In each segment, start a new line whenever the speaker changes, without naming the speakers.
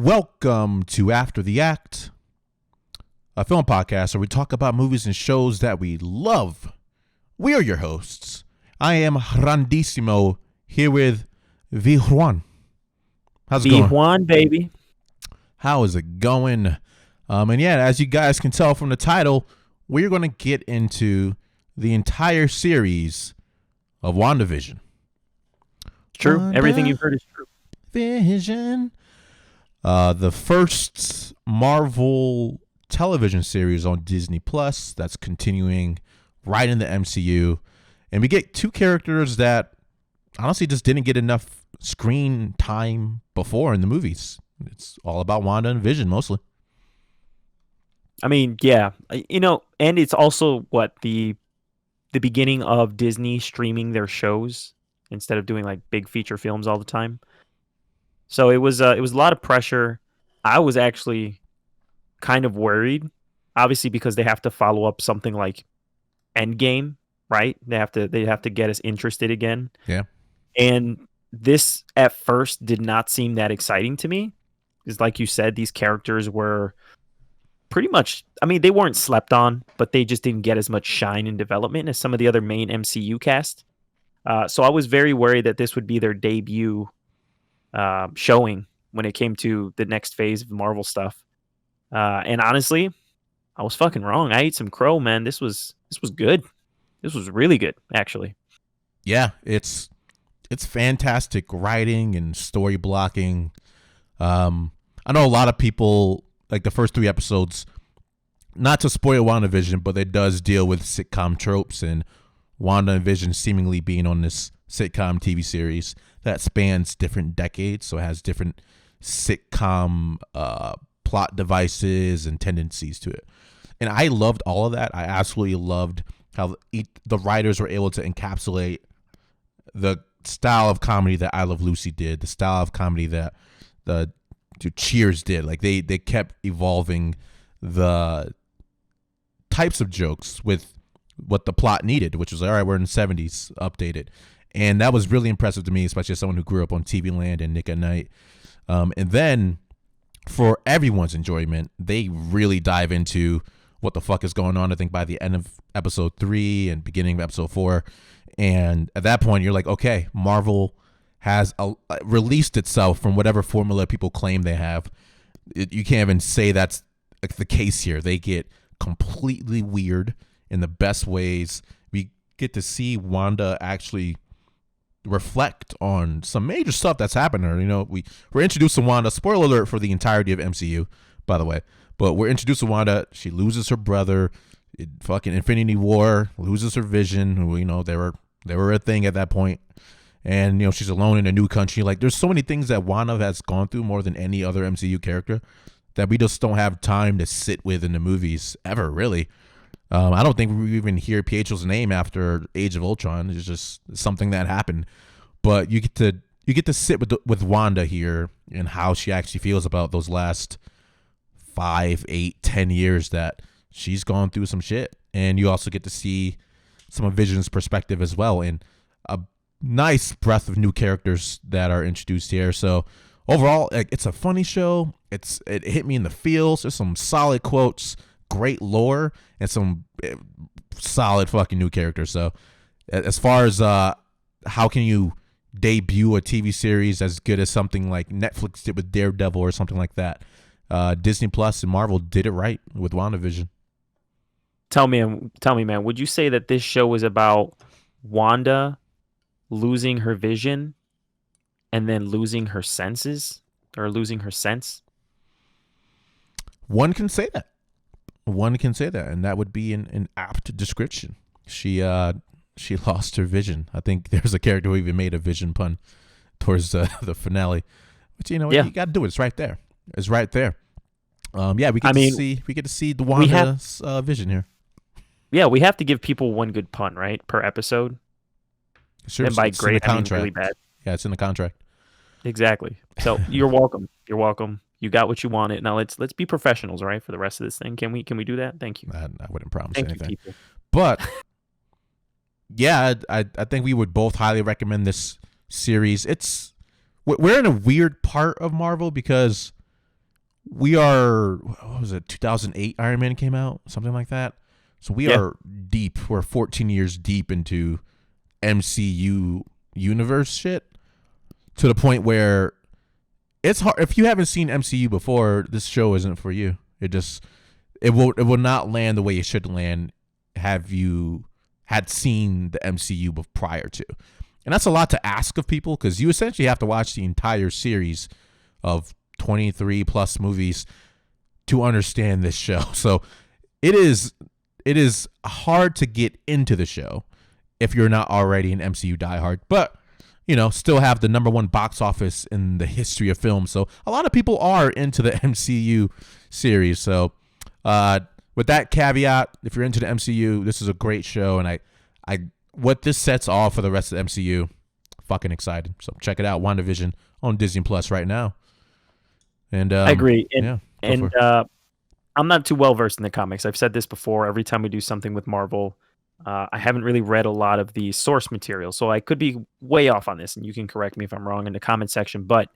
Welcome to After the Act, a film podcast where we talk about movies and shows that we love. We are your hosts. I am Grandissimo here with V. Juan. How's it going?
V. Juan, baby.
How is it going? And yeah, as you guys can tell from the title, we're going to get into the entire series of WandaVision.
True. Everything you've heard is true.
Vision. The first Marvel television series on Disney Plus that's continuing right in the MCU. And we get two characters that honestly just didn't get enough screen time before in the movies. It's all about Wanda and Vision mostly.
I mean, yeah. And it's also the beginning of Disney streaming their shows instead of doing like big feature films all the time. So it was a lot of pressure. I was actually kind of worried, obviously, because they have to follow up something like Endgame, right? They have to get us interested again.
Yeah.
And this at first did not seem that exciting to me. Because like you said, these characters were pretty much, I mean, they weren't slept on, but they just didn't get as much shine and development as some of the other main MCU cast. So I was very worried that this would be their debut showing when it came to the next phase of Marvel stuff. And honestly, I was fucking wrong. I ate some crow, man. This was good. This was really good, actually.
Yeah, it's fantastic writing and story blocking. I know a lot of people like the first 3 episodes, not to spoil WandaVision, but it does deal with sitcom tropes and Wanda and Vision seemingly being on this sitcom TV series that spans different decades, so it has different sitcom plot devices and tendencies to it. And I loved all of that. I absolutely loved how the writers were able to encapsulate the style of comedy that I Love Lucy did, the style of comedy that the Cheers did. Like they kept evolving the types of jokes with what the plot needed, which was like, all right, we're in the 70s, updated. And that was really impressive to me, especially as someone who grew up on TV Land and Nick at Night. And then for everyone's enjoyment, they really dive into what the fuck is going on, I think, by the end of episode 3 and beginning of episode 4. And at that point, you're like, okay, Marvel has released itself from whatever formula people claim they have. You can't even say that's like the case here. They get completely weird in the best ways. We get to see Wanda actually reflect on some major stuff that's happened to her. You know, we're introduced to Wanda. Spoiler alert for the entirety of MCU, by the way. But we're introduced to Wanda. She loses her brother. Fucking Infinity War. Loses her Vision. Who, you know, they were a thing at that point. And, you know, she's alone in a new country. Like, there's so many things that Wanda has gone through more than any other MCU character that we just don't have time to sit with in the movies ever, really. I don't think we even hear Pietro's name after Age of Ultron. It's just something that happened. But you get to sit with Wanda here and how she actually feels about those last 5, 8, 10 years that she's gone through some shit. And you also get to see some of Vision's perspective as well. And a nice breadth of new characters that are introduced here. So overall, it's a funny show. It hit me in the feels. There's some solid quotes, great lore, and some solid fucking new characters. So as far as how can you debut a TV series as good as something like Netflix did with Daredevil or something like that, Disney Plus and Marvel did it right with WandaVision.
Tell me, man, would you say that this show was about Wanda losing her vision and then losing her senses or losing her sense?
One can say that. And that would be an apt description. She lost her vision. I think there's a character who even made a vision pun towards the finale. But you know what?
Yeah.
You got to do it. It's right there. We get to see the Wanda's vision here.
Yeah, we have to give people one good pun, right, per episode.
Sure,
and by
it's
great,
in the
I mean
contract.
really bad.
Yeah, it's in the contract.
Exactly. So you're welcome. You're welcome. You got what you wanted. Now let's be professionals, all right, for the rest of this thing. Can we do that? Thank you.
I wouldn't promise
Thank
anything.
you, people.
But yeah, I think we would both highly recommend this series. We're in a weird part of Marvel because we are, what was it, 2008 Iron Man came out, something like that. So we
Yeah.
are deep. We're 14 years deep into MCU universe shit, to the point where it's hard. If you haven't seen MCU before, this show isn't for you. It will not land the way it should land. Have you had seen the MCU prior to? And that's a lot to ask of people, because you essentially have to watch the entire series of 23 plus movies to understand this show. So it is hard to get into the show if you're not already an MCU diehard, but still have the #1 box office in the history of film. So a lot of people are into the MCU series. So with that caveat, if you're into the MCU, this is a great show, and I what this sets off for the rest of the MCU, fucking excited. So check it out, WandaVision on Disney Plus right now. And
I agree.
yeah,
And I'm not too well versed in the comics. I've said this before. Every time we do something with Marvel, I haven't really read a lot of the source material, so I could be way off on this, and you can correct me if I'm wrong in the comment section. But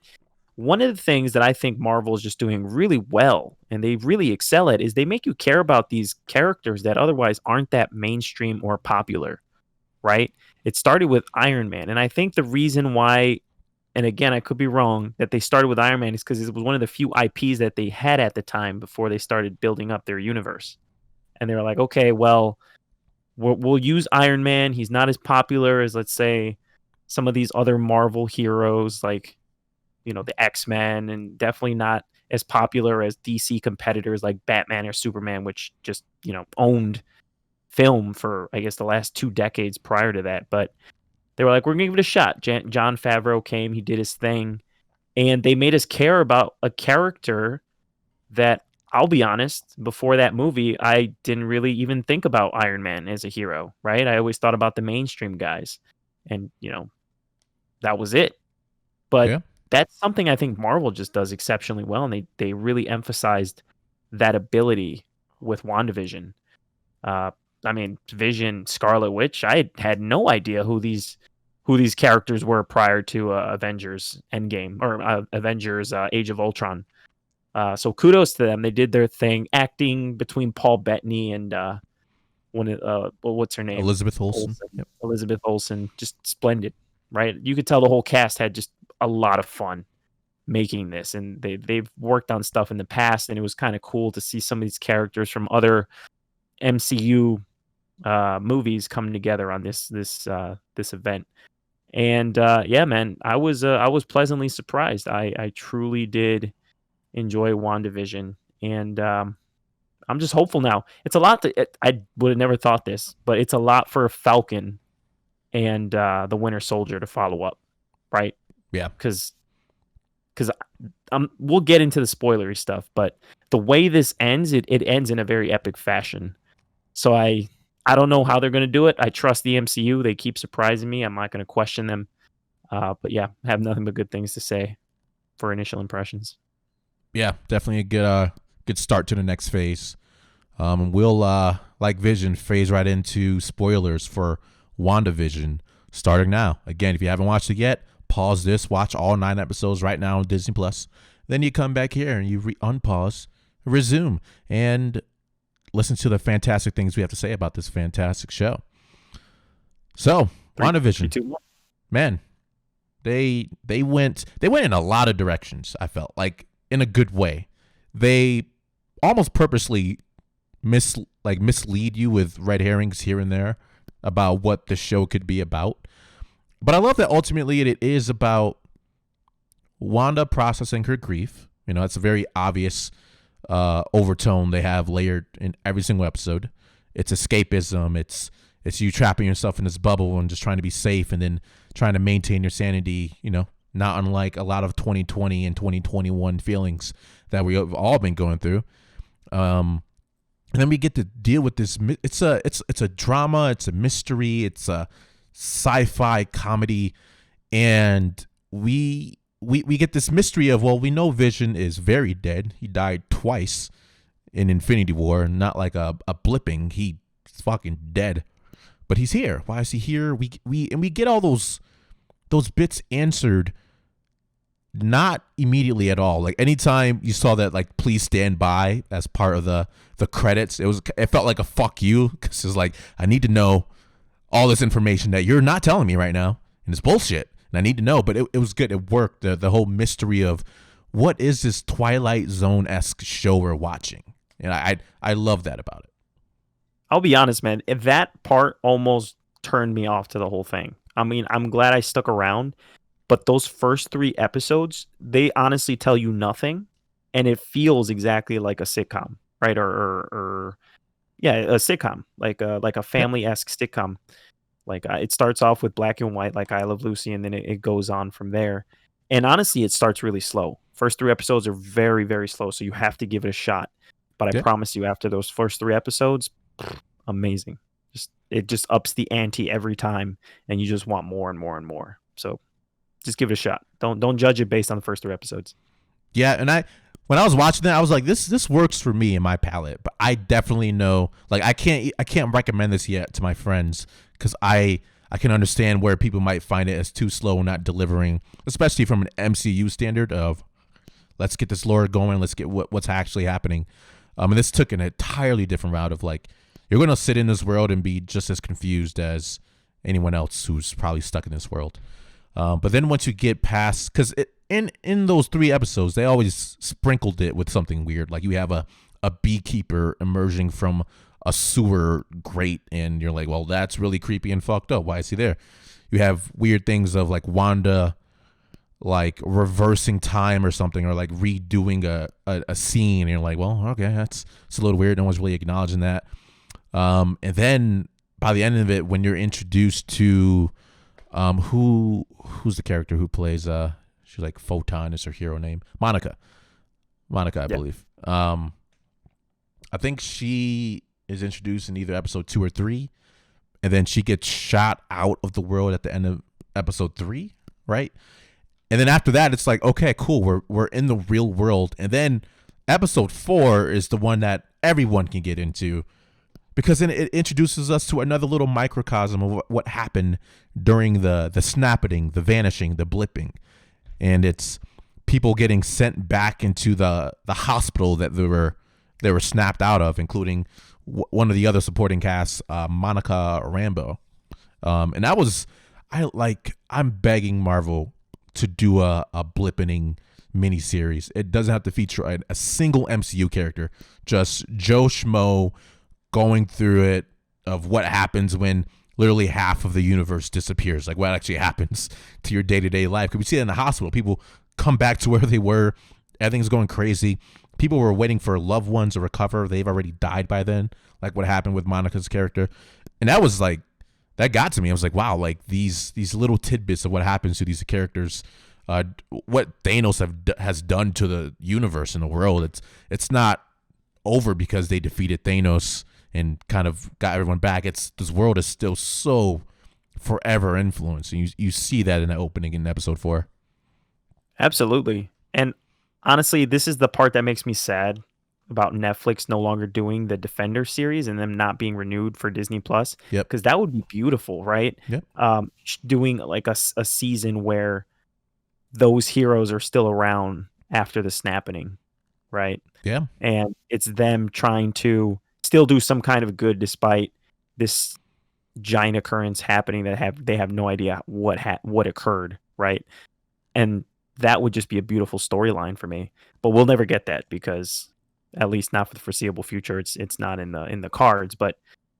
one of the things that I think Marvel is just doing really well, and they really excel at, is they make you care about these characters that otherwise aren't that mainstream or popular, right? It started with Iron Man, and I think the reason why, and again, I could be wrong, that they started with Iron Man is because it was one of the few IPs that they had at the time before they started building up their universe. And they were like, okay, well, we'll use Iron Man. He's not as popular as, let's say, some of these other Marvel heroes, like, the X-Men, and definitely not as popular as DC competitors like Batman or Superman, which just, owned film for, I guess, the last 2 decades prior to that. But they were like, we're going to give it a shot. John Favreau came, he did his thing, and they made us care about a character that, I'll be honest, before that movie, I didn't really even think about Iron Man as a hero, right? I always thought about the mainstream guys, and, that was it. But
yeah,
that's something I think Marvel just does exceptionally well, and they really emphasized that ability with WandaVision. I mean, Vision, Scarlet Witch, I had no idea who these characters were prior to Avengers Endgame, or Avengers Age of Ultron. So kudos to them. They did their thing, acting between Paul Bettany and what's her name?
Elizabeth Olsen. Yep.
Elizabeth Olsen, just splendid, right? You could tell the whole cast had just a lot of fun making this, and they've worked on stuff in the past, and it was kind of cool to see some of these characters from other MCU movies coming together on this event. And yeah, man, I was pleasantly surprised. I truly did enjoy WandaVision, and I'm just hopeful now. It's a lot I would have never thought this, but it's a lot for Falcon and the Winter Soldier to follow up, right?
Yeah,
because we'll get into the spoilery stuff, but the way this ends, it ends in a very epic fashion. So I don't know how they're going to do it. I trust the MCU. They keep surprising me. I'm not going to question them. But yeah, I have nothing but good things to say for initial impressions.
yeah, definitely a good start to the next phase. We'll like Vision phase right into spoilers for WandaVision starting now. Again, if you haven't watched it yet, pause this, watch all 9 episodes right now on Disney Plus. Then you come back here and you unpause, resume, and listen to the fantastic things we have to say about this fantastic show. So, WandaVision, man, they went in a lot of directions. I felt like, in a good way. They almost purposely mislead you with red herrings here and there about what the show could be about. But I love that ultimately it is about Wanda processing her grief. It's a very obvious overtone they have layered in every single episode. It's escapism. It's you trapping yourself in this bubble and just trying to be safe, and then trying to maintain your sanity, not unlike a lot of 2020 and 2021 feelings that we've all been going through. And then we get to deal with this. It's a drama. It's a mystery. It's a sci-fi comedy, and we get this mystery of, well, we know Vision is very dead. He died twice in Infinity War, not like a blipping. He's fucking dead, but he's here. Why is he here? We get all those bits answered Not immediately at all. Like anytime you saw that, like please stand by as part of the credits, it felt like a fuck you because it's like I need to know all this information that you're not telling me right now, and it's bullshit, and I need to know. But it was good. It worked. The whole mystery of what is this Twilight Zone-esque show we're watching, and I love that about it.
I'll be honest, man. That part almost turned me off to the whole thing. I mean, I'm glad I stuck around, but those first 3 episodes, they honestly tell you nothing, and it feels exactly like a sitcom, right? Or yeah, a sitcom, like a
Yep.
family-esque sitcom. Like it starts off with black and white, like I Love Lucy, and then it goes on from there. And honestly, it starts really slow. First 3 episodes are very, very slow, so you have to give it a shot. But I
Yeah.
promise you, after those first 3 episodes, amazing. It just ups the ante every time, and you just want more and more and more. So just give it a shot. Don't judge it based on the first 3 episodes.
Yeah, and when I was watching that, I was like, this works for me and my palate. But I definitely know, like, I can't recommend this yet to my friends because I can understand where people might find it as too slow and not delivering, especially from an MCU standard of let's get this lore going, let's get what's actually happening. And this took an entirely different route of like you're going to sit in this world and be just as confused as anyone else who's probably stuck in this world. But then once you get past, because in those 3 episodes, they always sprinkled it with something weird. Like you have a beekeeper emerging from a sewer grate, and you're like, well, that's really creepy and fucked up. Why is he there? You have weird things of like Wanda like reversing time or something, or like redoing a scene, and you're like, well, okay, it's a little weird. No one's really acknowledging that. And then by the end of it, when you're introduced to who's the character who plays she's like Photon is her hero name, Monica, I
Yeah.
believe. I think she is introduced in either episode 2 or 3, and then she gets shot out of the world at the end of episode 3, right? And then after that, it's like, okay, cool, we're in the real world. And then episode 4 is the one that everyone can get into because then it introduces us to another little microcosm of what happened during the snapping, the vanishing, the blipping, and it's people getting sent back into the hospital that they were snapped out of, including one of the other supporting casts, Monica Rambeau, and that was I'm begging Marvel to do a blippening miniseries. It doesn't have to feature a single MCU character, just Joe Schmo going through it of what happens when literally half of the universe disappears. Like what actually happens to your day-to-day life. Because we see it in the hospital. People come back to where they were. Everything's going crazy. People were waiting for loved ones to recover. They've already died by then. Like what happened with Monica's character. And that was like, that got to me. I was like, wow, like these little tidbits of what happens to these characters, what Thanos has done to the universe and the world. It's not over because they defeated Thanos and kind of got everyone back. This world is still so forever influenced, and you see that in the opening in episode 4.
Absolutely. And honestly, this is the part that makes me sad about Netflix no longer doing the Defender series and them not being renewed for Disney Plus.
Yep.
Because that would be beautiful, right?
Yep.
Doing like a season where those heroes are still around after the snapping, right?
Yeah.
And it's them trying to still do some kind of good despite this giant occurrence happening that they have no idea what occurred, right? And that would just be a beautiful storyline for me. But we'll never get that because at least not for the foreseeable future. It's not in the cards. But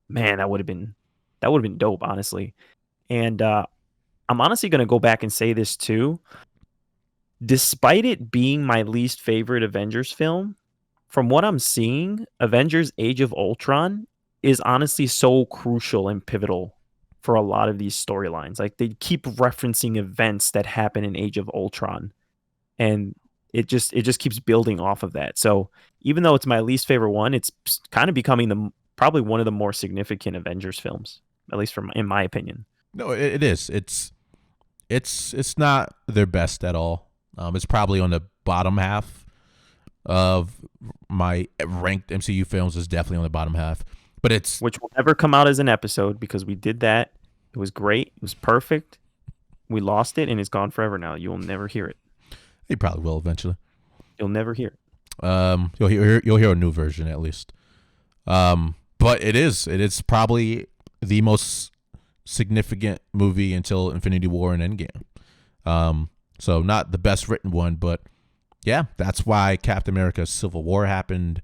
man, that would have been dope, honestly. And I'm honestly gonna go back and say this too. Despite it being my least favorite Avengers film, from what I'm seeing, Avengers Age of Ultron is honestly so crucial and pivotal for a lot of these storylines. Like they keep referencing events that happen in Age of Ultron, and it just keeps building off of that. So even though it's my least favorite one, it's kind of becoming probably one of the more significant Avengers films, at least in my opinion.
No, it is. It's not their best at all. It's probably on the bottom half of my ranked MCU films. Is definitely on the bottom half, but it's
Which will never come out as an episode because we did that. It was great. It was perfect. We lost it and it's gone forever now. You will never hear it.
He probably will eventually.
You'll never hear it.
You'll hear a new version at least. But it is probably the most significant movie until Infinity War and Endgame. So not the best written one, but yeah, that's why Captain America's Civil War happened.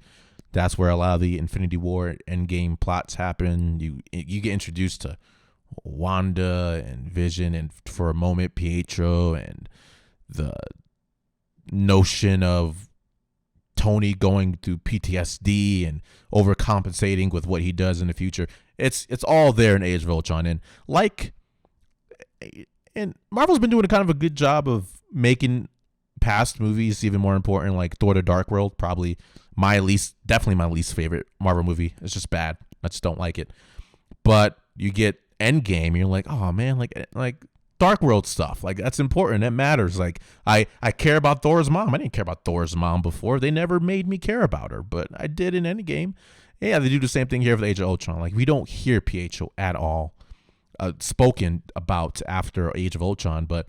That's where a lot of the Infinity War Endgame plots happen. You get introduced to Wanda and Vision, and for a moment Pietro, and the notion of Tony going through PTSD and overcompensating with what he does in the future. It's all there in Age of Ultron, and Marvel's been doing a kind of a good job of making past movies even more important. Like Thor: The Dark World, probably definitely my least favorite Marvel movie. It's just bad. I just don't like it. But you get Endgame, and you're like, oh man, like Dark World stuff, like that's important. That matters. Like I care about Thor's mom. I didn't care about Thor's mom before. They never made me care about her, but I did in Endgame. Yeah, they do the same thing here for Age of Ultron. Like we don't hear Pietro at all spoken about after Age of Ultron, but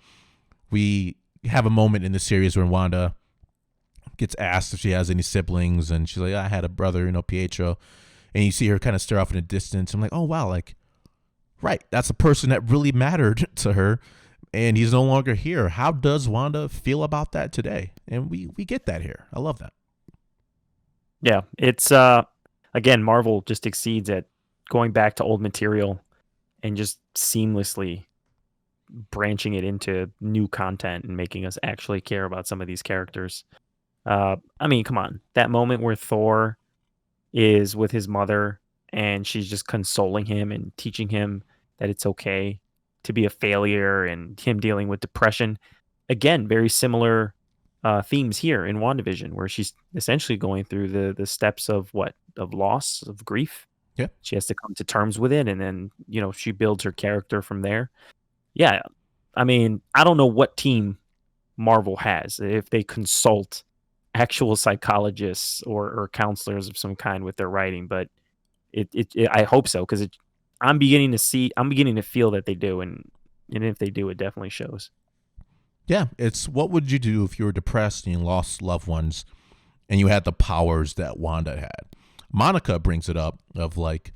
we have a moment in the series where Wanda gets asked if she has any siblings, and she's like, I had a brother, Pietro, and you see her kind of stare off in the distance. I'm like, oh wow, like right, that's a person that really mattered to her, and he's no longer here. How does Wanda feel about that today? And we get that here. I love that.
Yeah, it's again, Marvel just exceeds at going back to old material and just seamlessly branching it into new content and making us actually care about some of these characters. I mean, come on. That moment where Thor is with his mother and she's just consoling him and teaching him that it's okay to be a failure, and him dealing with depression. Again, very similar themes here in WandaVision, where she's essentially going through the steps of loss, of grief.
Yeah.
She has to come to terms with it, and then, she builds her character from there. Yeah. I mean, I don't know what team Marvel has, if they consult actual psychologists or counselors of some kind with their writing, but I hope so, because I'm beginning to feel that they do, and if they do, it definitely shows.
Yeah, it's what would you do if you were depressed and you lost loved ones and you had the powers that Wanda had? Monica brings it up of like,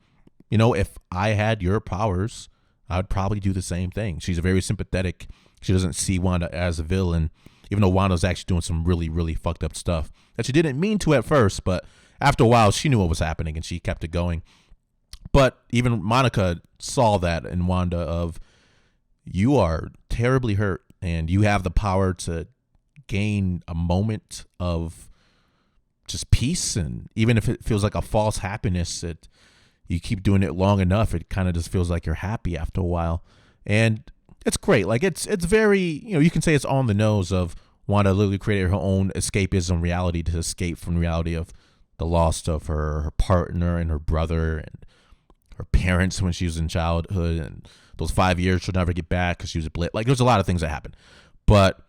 if I had your powers, I would probably do the same thing. She's very sympathetic. She doesn't see Wanda as a villain, even though Wanda's actually doing some really, really fucked up stuff that she didn't mean to at first, but after a while, she knew what was happening and she kept it going. But even Monica saw that in Wanda of, you are terribly hurt and you have the power to gain a moment of just peace. And even if it feels like a false happiness, you keep doing it long enough, it kind of just feels like you're happy after a while. And it's great. Like it's very, you can say it's on the nose of Wanda literally created her own escapism reality to escape from the reality of the loss of her partner and her brother and her parents when she was in childhood, and those 5 years she'll never get back because she was a blit. Like there's a lot of things that happen, but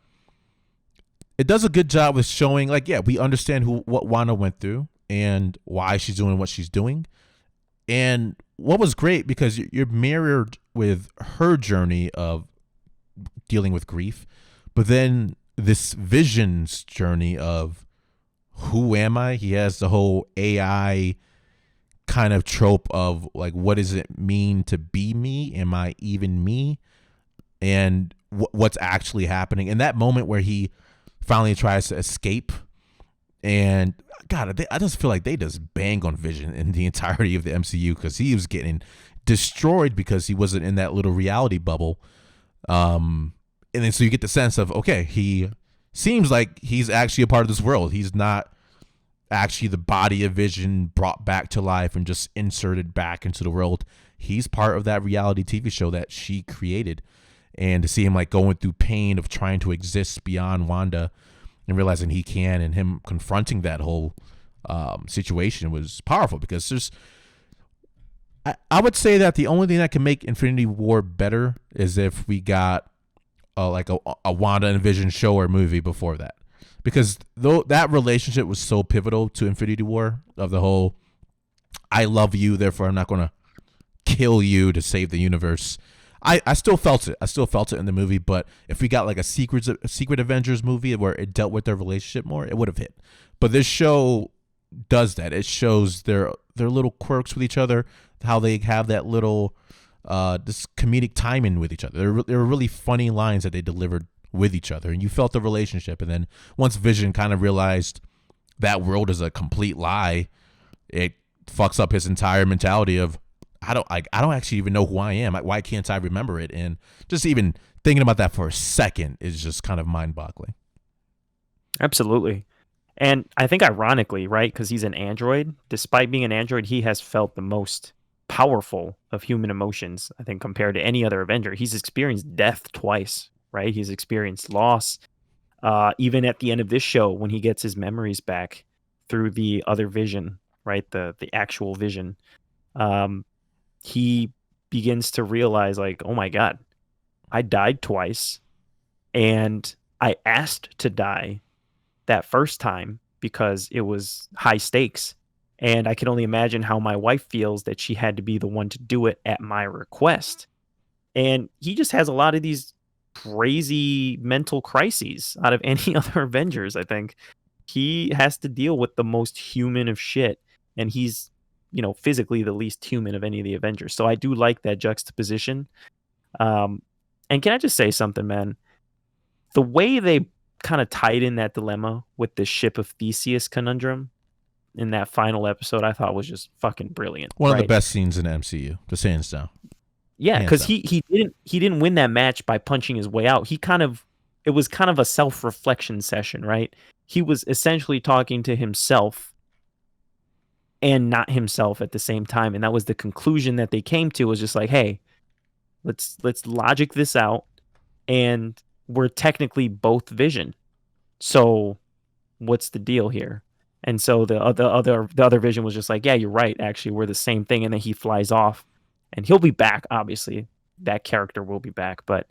it does a good job with showing, like, yeah, we understand what Wanda went through and why she's doing what she's doing. And what was great, because you're mirrored with her journey of dealing with grief, but then this Vision's journey of, who am I? He has the whole AI kind of trope of like, what does it mean to be me? Am I even me? And what's actually happening? And that moment where he finally tries to escape, and God, I just feel like they just bang on Vision in the entirety of the MCU, because he was getting destroyed because he wasn't in that little reality bubble. And then so you get the sense of, okay, he seems like he's actually a part of this world. He's not actually the body of Vision brought back to life and just inserted back into the world. He's part of that reality TV show that she created. And to see him like going through pain of trying to exist beyond Wanda and realizing he can, and him confronting that whole situation was powerful, because I would say that the only thing that can make Infinity War better is if we got like a Wanda and Vision show or movie before that, because though that relationship was so pivotal to Infinity War, of the whole, I love you, therefore I'm not going to kill you to save the universe. I still felt it. I still felt it in the movie, but if we got like a Secret Avengers movie where it dealt with their relationship more, it would have hit. But this show does that. It shows their little quirks with each other, how they have that little this comedic timing with each other. There were really funny lines that they delivered with each other, and you felt the relationship. And then once Vision kind of realized that world is a complete lie, it fucks up his entire mentality of I don't actually even know who I am. Why can't I remember it? And just even thinking about that for a second is just kind of mind-boggling.
Absolutely. And I think ironically, right, because he's an android, despite being an android, he has felt the most powerful of human emotions, I think, compared to any other Avenger. He's experienced death twice, right? He's experienced loss. Even at the end of this show, when he gets his memories back through the other Vision, right, the actual Vision, he begins to realize, like, oh my God, I died twice, and I asked to die that first time because it was high stakes. And I can only imagine how my wife feels that she had to be the one to do it at my request. And he just has a lot of these crazy mental crises out of any other Avengers, I think. He has to deal with the most human of shit. And he's, physically the least human of any of the Avengers. So I do like that juxtaposition. And can I just say something, man? The way they kind of tied in that dilemma with the ship of Theseus conundrum in that final episode, I thought was just fucking brilliant.
One of the best scenes in the MCU, just hands down.
Yeah, because he didn't win that match by punching his way out. It was kind of a self-reflection session, right? He was essentially talking to himself and not himself at the same time, and that was the conclusion that they came to. Was just like, hey, let's logic this out, and we're technically both Vision. So what's the deal here? And so the other Vision was just like, yeah, you're right. Actually, we're the same thing. And then he flies off, and he'll be back. Obviously, that character will be back. But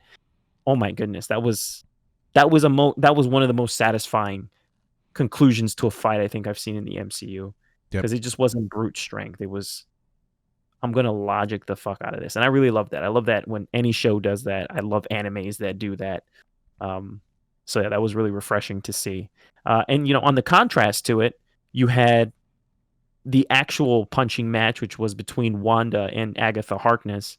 oh my goodness, that was one of the most satisfying conclusions to a fight I think I've seen in the MCU, because it just wasn't brute strength. It was, I'm gonna logic the fuck out of this, and I really love that. I love that when any show does that. I love animes that do that. So yeah, that was really refreshing to see. And on the contrast to it, you had the actual punching match, which was between Wanda and Agatha Harkness.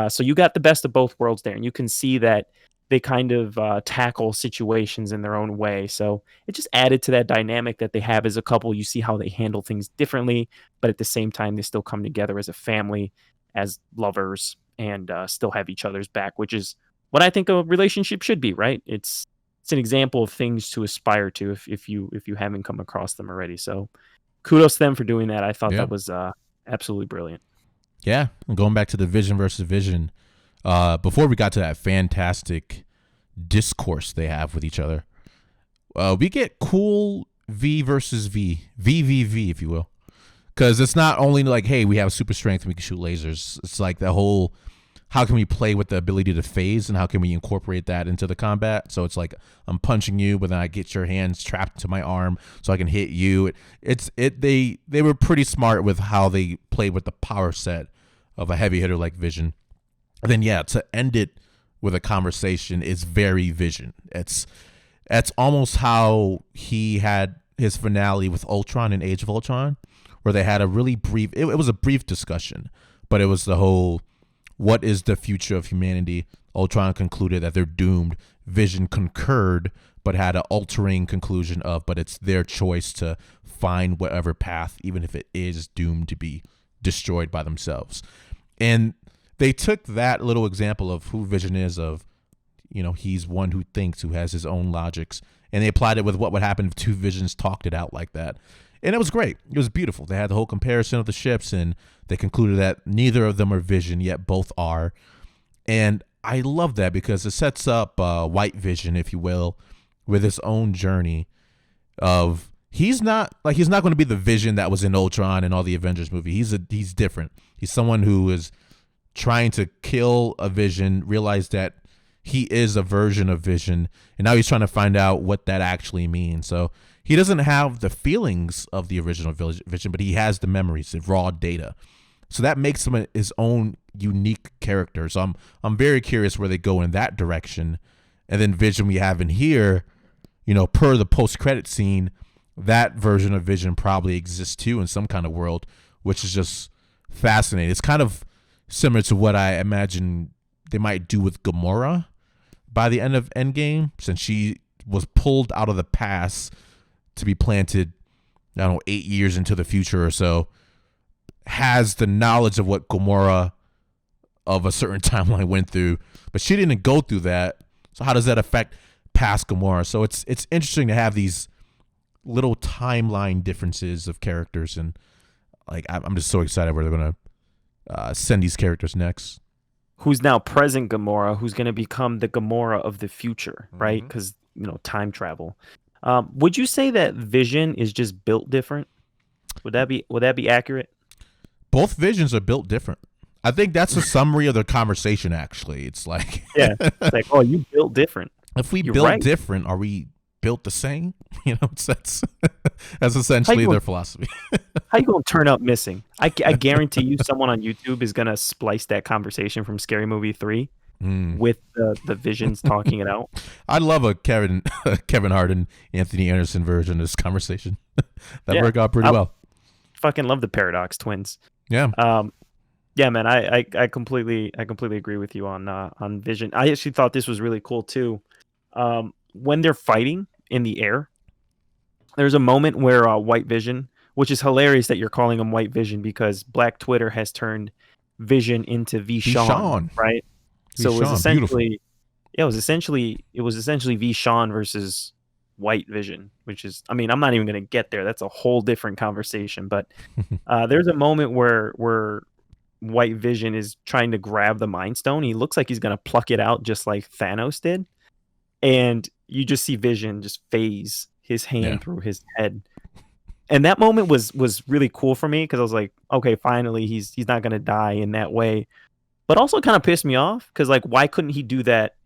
So you got the best of both worlds there, and you can see that they kind of tackle situations in their own way. So it just added to that dynamic that they have as a couple. You see how they handle things differently, but at the same time, they still come together as a family, as lovers, and still have each other's back, which is what I think a relationship should be, right? It's an example of things to aspire to if you haven't come across them already. So kudos to them for doing that. I thought that was absolutely brilliant.
Yeah, and going back to the Vision versus Vision, before we got to that fantastic discourse they have with each other, we get cool V versus V, VVV, if you will. Because it's not only like, hey, we have super strength and we can shoot lasers. It's like the whole, how can we play with the ability to phase, and how can we incorporate that into the combat? So it's like, I'm punching you, but then I get your hands trapped to my arm so I can hit you. They were pretty smart with how they played with the power set of a heavy hitter like Vision. And then, to end it with a conversation is very Vision. That's almost how he had his finale with Ultron in Age of Ultron, where they had a really brief, it was a brief discussion, but it was the whole, what is the future of humanity? Ultron concluded that they're doomed. Vision concurred, but had an altering conclusion of, but it's their choice to find whatever path, even if it is doomed to be destroyed by themselves. And they took that little example of who Vision is, of, he's one who thinks, who has his own logics, and they applied it with what would happen if two Visions talked it out like that. And it was great. It was beautiful. They had the whole comparison of the ships, and they concluded that neither of them are Vision, yet both are. And I love that because it sets up White Vision, if you will, with his own journey of, he's not going to be the Vision that was in Ultron and all the Avengers movie. He's different. He's someone who is trying to kill a Vision, realize that he is a version of Vision, and now he's trying to find out what that actually means. So he doesn't have the feelings of the original Vision, but he has the memories, the raw data. So that makes him his own unique character. So I'm very curious where they go in that direction. And then Vision we have in here, per the post-credit scene, that version of Vision probably exists too in some kind of world, which is just fascinating. It's kind of similar to what I imagine they might do with Gamora by the end of Endgame, since she was pulled out of the past to be planted, 8 years into the future or so, has the knowledge of what Gamora of a certain timeline went through, but she didn't go through that. So how does that affect past Gamora? So it's interesting to have these little timeline differences of characters, and I'm just so excited where they're gonna send these characters next.
Who's now present Gamora, who's going to become the Gamora of the future, right? Because time travel. Would you say that Vision is just built different? Would that be accurate?
Both Visions are built different. I think that's a summary of the conversation. Actually, it's like
it's like, oh, you built different.
If we built different, are we built the same? That's essentially their philosophy.
How you gonna turn up missing? I guarantee you, someone on YouTube is gonna splice that conversation from Scary Movie 3 with the Visions talking it out.
I'd love a Kevin Hart and Anthony Anderson version of this conversation. That worked out pretty well.
Fucking love the Paradox Twins.
Yeah.
Yeah, man. I completely agree with you on Vision. I actually thought this was really cool too. When they're fighting in the air, there's a moment where White Vision, which is hilarious that you're calling him White Vision because Black Twitter has turned Vision into Vishon, right? So it was essentially, it was essentially Vishon versus White Vision, which is, I'm not even going to get there. That's a whole different conversation. But there's a moment where White Vision is trying to grab the Mind Stone. He looks like he's going to pluck it out just like Thanos did. And you just see Vision just phase his hand through his head. And that moment was really cool for me because I was like, okay, finally he's not going to die in that way. But also kind of pissed me off because, why couldn't he do that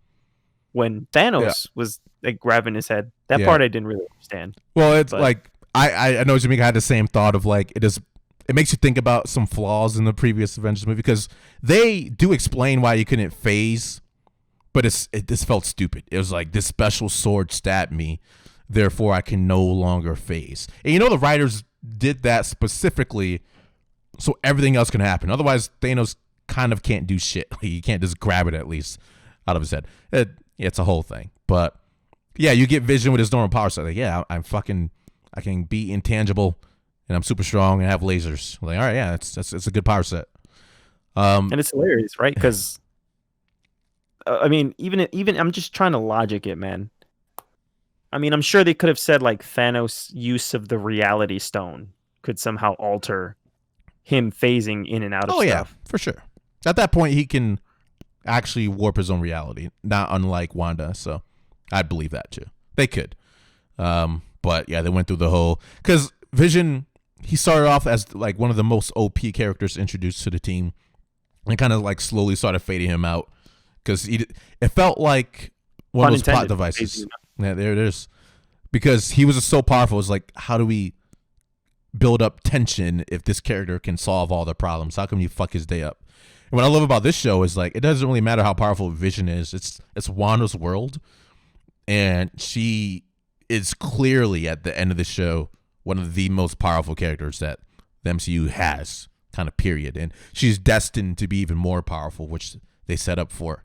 when Thanos was grabbing his head? That part I didn't really understand.
Well, it's I know Jamaica had the same thought of it makes you think about some flaws in the previous Avengers movie because they do explain why you couldn't phase, but this felt stupid. It was like, this special sword stabbed me, therefore I can no longer phase. And the writers did that specifically so everything else can happen. Otherwise, Thanos kind of can't do shit. You can't just grab it at least out of his head. It's a whole thing. But yeah, you get Vision with his normal power set. I can be intangible and I'm super strong and have lasers. All right, yeah, it's a good power set.
And it's hilarious, right? Because even I'm just trying to logic it, man. I'm sure they could have said Thanos' use of the Reality Stone could somehow alter him phasing in and out of stuff.
Yeah, for sure. At that point, he can actually warp his own reality, not unlike Wanda. So I'd believe that too. They could. But yeah, they went through the whole, because Vision, he started off as one of the most OP characters introduced to the team, and kind of slowly started fading him out because it felt like one of those plot devices. Yeah, there it is. Because he was so powerful. It's how do we build up tension if this character can solve all the problems? How come you fuck his day up? And what I love about this show is it doesn't really matter how powerful Vision is. It's Wanda's world, and she is clearly at the end of the show one of the most powerful characters that the MCU has, kind of period. And she's destined to be even more powerful, which they set up for.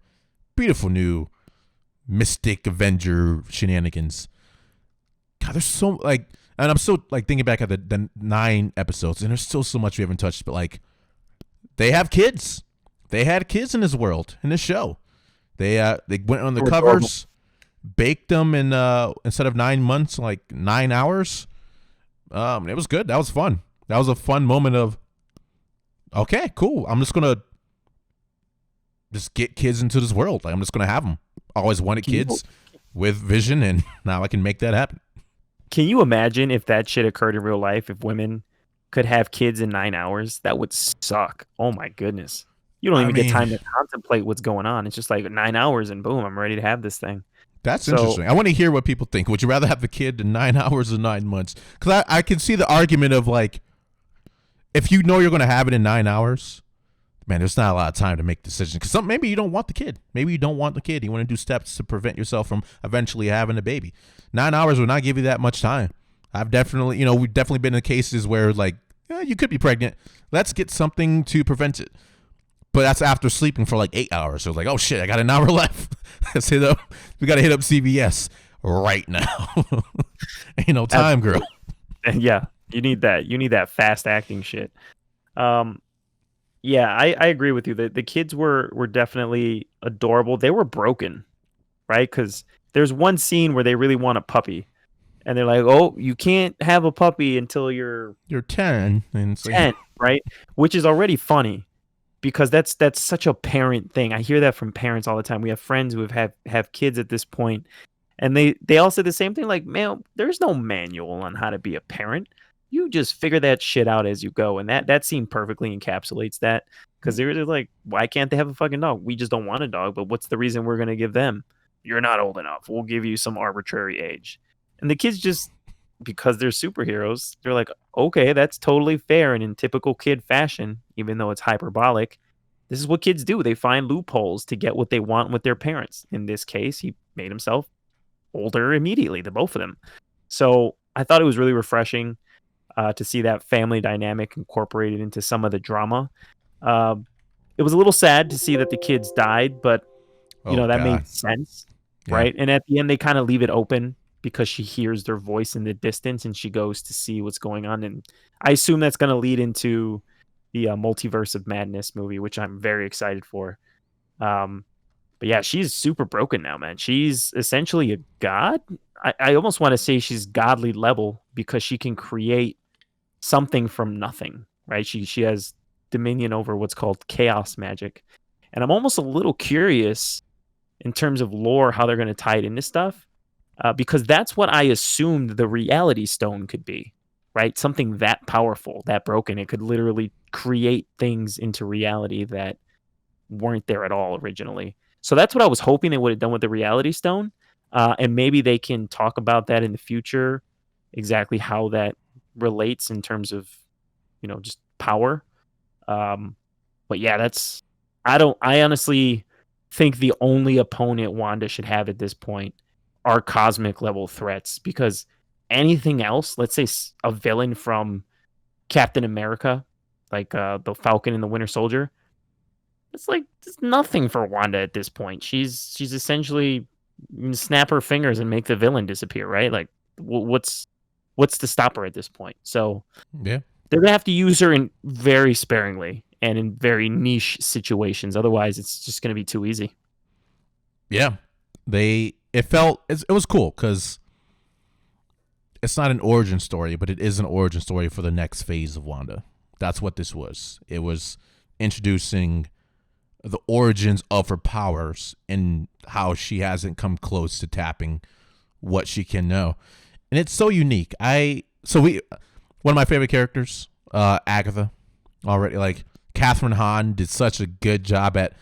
Beautiful new mystic Avenger shenanigans. God, there's so and I'm still thinking back at the 9 episodes, and there's still so much we haven't touched. But they have kids. They had kids in this world, in this show. They went on the covers, baked them in instead of 9 months, 9 hours. It was good. That was fun. That was a fun moment of, okay, cool. I'm just gonna get kids into this world. I'm just gonna have them. I always wanted kids with Vision, and now I can make that happen.
Can you imagine if that shit occurred in real life? If women could have kids in 9 hours, that would suck. Oh my goodness. You don't even get time to contemplate what's going on. It's just 9 hours and boom, I'm ready to have this thing.
That's interesting. I want to hear what people think. Would you rather have the kid in 9 hours or 9 months? Because I can see the argument of if you know you're going to have it in 9 hours, man, there's not a lot of time to make decisions because maybe you don't want the kid. Maybe you don't want the kid. You want to do steps to prevent yourself from eventually having a baby. 9 hours will not give you that much time. I've definitely, we've definitely been in cases where like, yeah, you could be pregnant. Let's get something to prevent it. But that's after sleeping for like 8 hours. So it's like, oh shit, I got an hour left. Let's hit up. We got to hit up CVS right now. Ain't no time, girl.
Yeah, you need that. You need that fast acting shit. Yeah, I agree with you. The kids were definitely adorable. They were broken, right? Because there's one scene where they really want a puppy, and they're like, "Oh, you can't have a puppy until you're
10." And so,
10, right?" Which is already funny because that's such a parent thing. I hear that from parents all the time. We have friends who have kids at this point, and they all say the same thing. Like, man, there's no manual on how to be a parent. You just figure that shit out as you go. And that scene perfectly encapsulates that. Because they're like, why can't they have a fucking dog? We just don't want a dog, but what's the reason we're going to give them? You're not old enough. We'll give you some arbitrary age. And the kids just, because they're superheroes, they're like, okay, that's totally fair and in typical kid fashion, even though it's hyperbolic. This is what kids do. They find loopholes to get what they want with their parents. In this case, he made himself older immediately, the both of them. So I thought it was really refreshing to see that family dynamic incorporated into some of the drama. It was a little sad to see that the kids died, but that made sense, right? And at the end, they kind of leave it open because she hears their voice in the distance and she goes to see what's going on. And I assume that's going to lead into the Multiverse of Madness movie, which I'm very excited for. But yeah, she's super broken now, man. She's essentially a god. I almost want to say she's godly level because she can create something from nothing, right? She has dominion over what's called chaos magic. And I'm almost a little curious in terms of lore how they're going to tie it into stuff because that's what I assumed the reality stone could be, right? Something that powerful, that broken. It could literally create things into reality that weren't there at all originally. So that's what I was hoping they would have done with the reality stone. And maybe they can talk about that in the future, exactly how that relates in terms of, just power. But yeah, I honestly think the only opponent Wanda should have at this point are cosmic level threats because anything else, let's say a villain from Captain America, like the Falcon and the Winter Soldier, it's like there's nothing for Wanda at this point. She's essentially snap her fingers and make the villain disappear, right? Like what's to stop her at this point? So
yeah,
they're gonna have to use her in very sparingly and in very niche situations. Otherwise, it's just gonna be too easy.
Yeah, it was cool because it's not an origin story, but it is an origin story for the next phase of Wanda. That's what this was. It was introducing the origins of her powers and how she hasn't come close to tapping what she can know. And it's so unique. One of my favorite characters, Agatha, already, like Catherine Hahn did such a good job at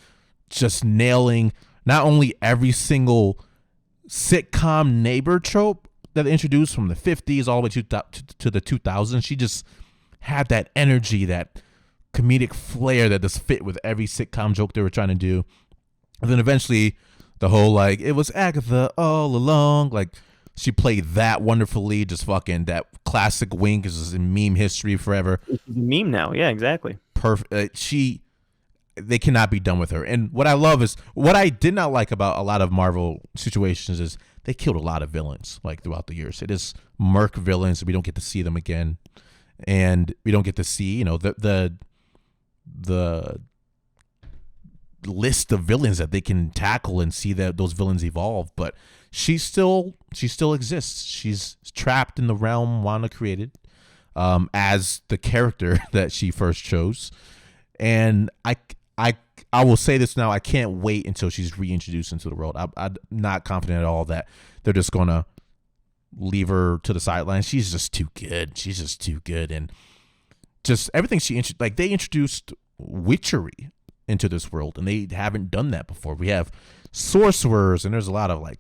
just nailing not only every single sitcom neighbor trope that they introduced from the 50s all the way to the 2000s. She just had that energy, that comedic flair that just fit with every sitcom joke they were trying to do. And then eventually the whole, like, it was Agatha all along, like, she played that wonderfully. Just fucking that classic wink is in meme history forever.
She's a meme now. Yeah, exactly.
Perfect. They cannot be done with her. And what I love is, what I did not like about a lot of Marvel situations is they killed a lot of villains like throughout the years. It is merc villains. We don't get to see them again, and we don't get to see the list of villains that they can tackle and see that those villains evolve. But she still exists. She's trapped in the realm Wanda created as the character that she first chose. And I will say this now, I can't wait until she's reintroduced into the world. I'm not confident at all that they're just going to leave her to the sidelines. She's just too good. And just everything they introduced witchery into this world, and they haven't done that before. We have sorcerers, and there's a lot of like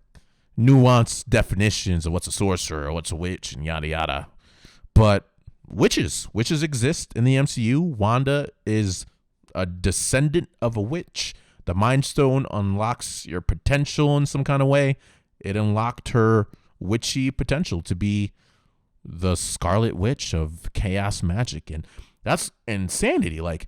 nuanced definitions of what's a sorcerer or what's a witch and yada yada. But witches exist in the MCU. Wanda is a descendant of a witch. The Mind Stone unlocks your potential in some kind of way. It unlocked her witchy potential to be the Scarlet Witch of chaos magic, and that's insanity. Like,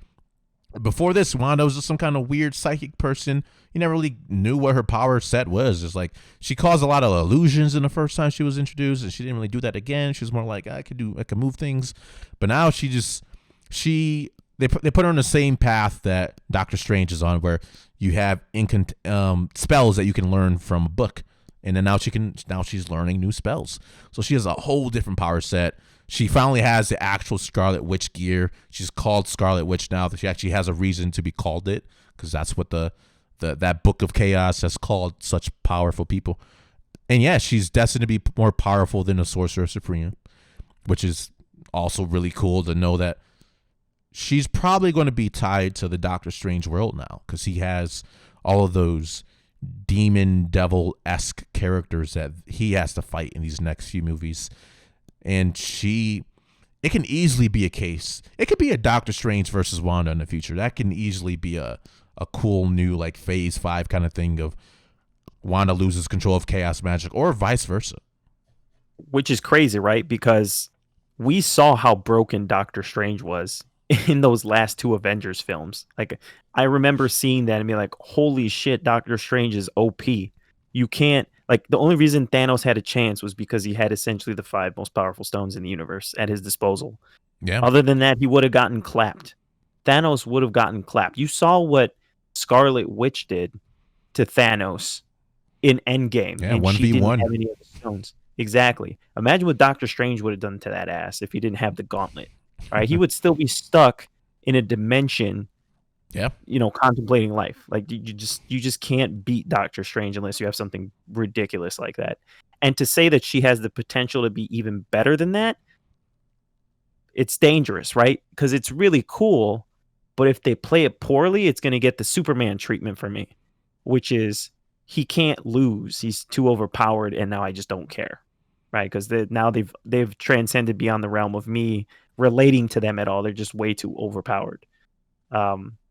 before this, Wanda was just some kind of weird psychic person. You never really knew what her power set was. It's like she caused a lot of illusions in the first time she was introduced, and she didn't really do that again. She was more like, I could move things, but now they put her on the same path that Doctor Strange is on, where you have spells that you can learn from a book, and then now she's learning new spells. So she has a whole different power set. She finally has the actual Scarlet Witch gear. She's called Scarlet Witch now. That she actually has a reason to be called it, because that's what that book of chaos has called such powerful people. And yeah, she's destined to be more powerful than the Sorcerer Supreme, which is also really cool to know that she's probably going to be tied to the Doctor Strange world now, because he has all of those demon devil-esque characters that he has to fight in these next few movies. And it can easily be a case. It could be a Doctor Strange versus Wanda in the future. That can easily be a cool new like phase 5 kind of thing of Wanda loses control of chaos magic, or vice versa.
Which is crazy, right? Because we saw how broken Doctor Strange was in those last 2 Avengers films. Like, I remember seeing that and being like, holy shit, Doctor Strange is OP. You can't, like, the only reason Thanos had a chance was because he had essentially the 5 most powerful stones in the universe at his disposal.
Yeah.
Other than that, he would have gotten clapped. Thanos would have gotten clapped. You saw what Scarlet Witch did to Thanos in Endgame.
Yeah,
and
1v1.
She didn't have any of the stones. Exactly. Imagine what Doctor Strange would have done to that ass if he didn't have the gauntlet. All right, he would still be stuck in a dimension, contemplating life. Like, you just can't beat Doctor Strange unless you have something ridiculous like that. And to say that she has the potential to be even better than that, it's dangerous, right? Because it's really cool, but if they play it poorly, it's going to get the Superman treatment for me, which is he can't lose. He's too overpowered, and now I just don't care, right? Because now they've transcended beyond the realm of me relating to them at all. They're just way too overpowered.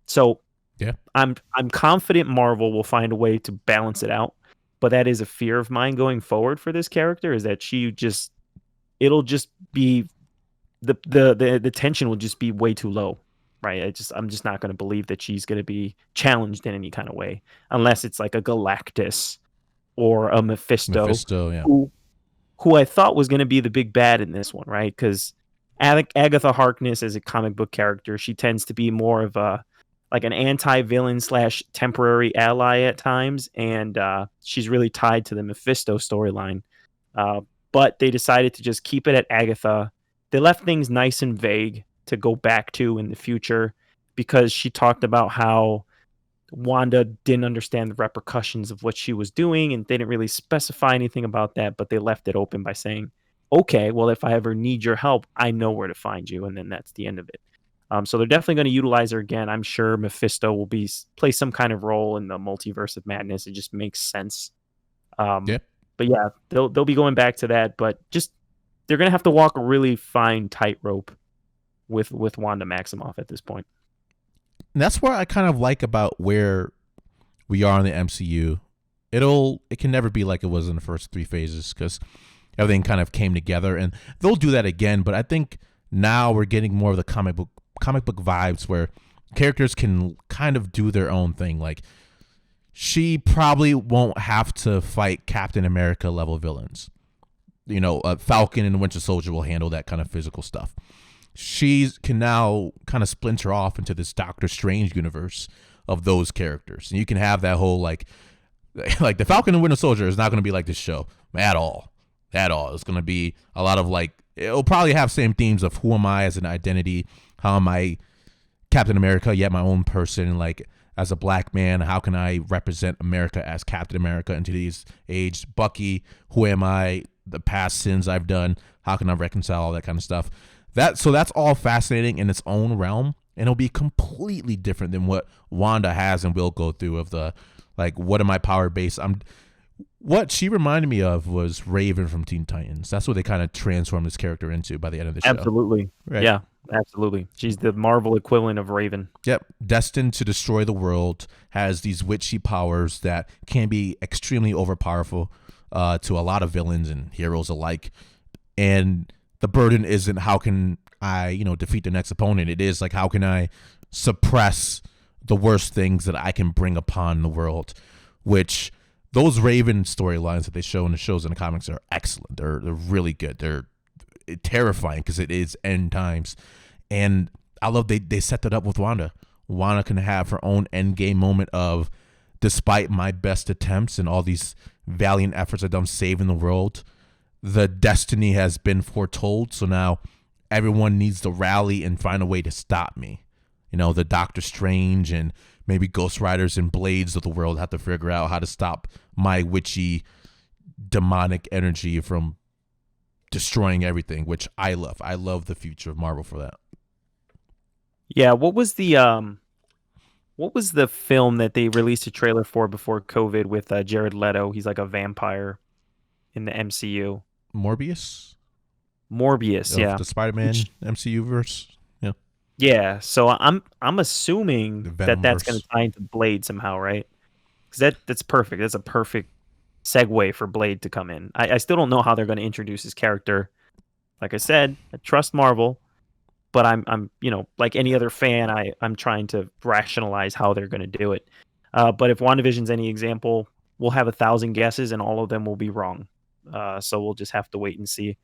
So
yeah, I'm
confident Marvel will find a way to balance it out, but that is a fear of mine going forward for this character, is that it'll just be the tension will just be way too low, right? I'm just not going to believe that she's going to be challenged in any kind of way, unless it's like a Galactus or a Mephisto,
yeah.
who I thought was going to be the big bad in this one, right? Because Agatha Harkness as a comic book character, she tends to be more of an anti-villain / temporary ally at times, and she's really tied to the Mephisto storyline. But they decided to just keep it at Agatha. They left things nice and vague to go back to in the future, because she talked about how Wanda didn't understand the repercussions of what she was doing, and they didn't really specify anything about that, but they left it open by saying, okay, well, if I ever need your help, I know where to find you. And then that's the end of it. So they're definitely going to utilize her again. I'm sure Mephisto will play some kind of role in the multiverse of madness. It just makes sense. But yeah, they'll be going back to that, but just they're going to have to walk a really fine tightrope with Wanda Maximoff at this point.
And that's what I kind of like about where we are in the MCU. It can never be like it was in the first 3 phases, because everything kind of came together, and they'll do that again. But I think now we're getting more of the comic book vibes, where characters can kind of do their own thing. Like, she probably won't have to fight Captain America level villains. Falcon and the Winter Soldier will handle that kind of physical stuff. She can now kind of splinter off into this Doctor Strange universe of those characters, and you can have that whole like the Falcon and Winter Soldier is not going to be like this show at all. It's going to be a lot of it'll probably have same themes of who am I as an identity, how am I Captain America yet my own person, like as a black man, how can I represent America as Captain America in today's age, Bucky, who am I, the past sins I've done, how can I reconcile all that kind of stuff. So that's all fascinating in its own realm, and it'll be completely different than what Wanda has and will go through of the what am I power base. What she reminded me of was Raven from Teen Titans. That's what they kind of transformed this character into by the end of the show.
Absolutely.
Right?
Yeah. Absolutely. She's the Marvel equivalent of Raven.
Yep, destined to destroy the world, has these witchy powers that can be extremely overpowerful to a lot of villains and heroes alike. And the burden isn't how can I, defeat the next opponent. It is like how can I suppress the worst things that I can bring upon the world, which those Raven storylines that they show in the shows and the comics are excellent. They're really good. They're terrifying because it is end times. And I love they set that up with Wanda. Wanda can have her own end game moment of, despite my best attempts and all these valiant efforts I've done saving the world, the destiny has been foretold. So now everyone needs to rally and find a way to stop me. The Doctor Strange and maybe Ghost Riders and Blades of the world have to figure out how to stop my witchy demonic energy from destroying everything, which I love. I love the future of Marvel for that.
Yeah, what was the film that they released a trailer for before COVID with Jared Leto? He's like a vampire in the MCU.
Morbius
Morbius,
of
yeah.
the Spider-Man MCU verse. Yeah.
Yeah, so I'm assuming that that's going
Venomverse.
to tie into Blade somehow, right? Because that's perfect. That's a perfect segue for Blade to come in. I still don't know how they're going to introduce his character. Like I said, I trust Marvel, but I'm like any other fan, I'm trying to rationalize how they're going to do it. But if WandaVision's any example, we'll have 1,000 guesses and all of them will be wrong. So we'll just have to wait and see.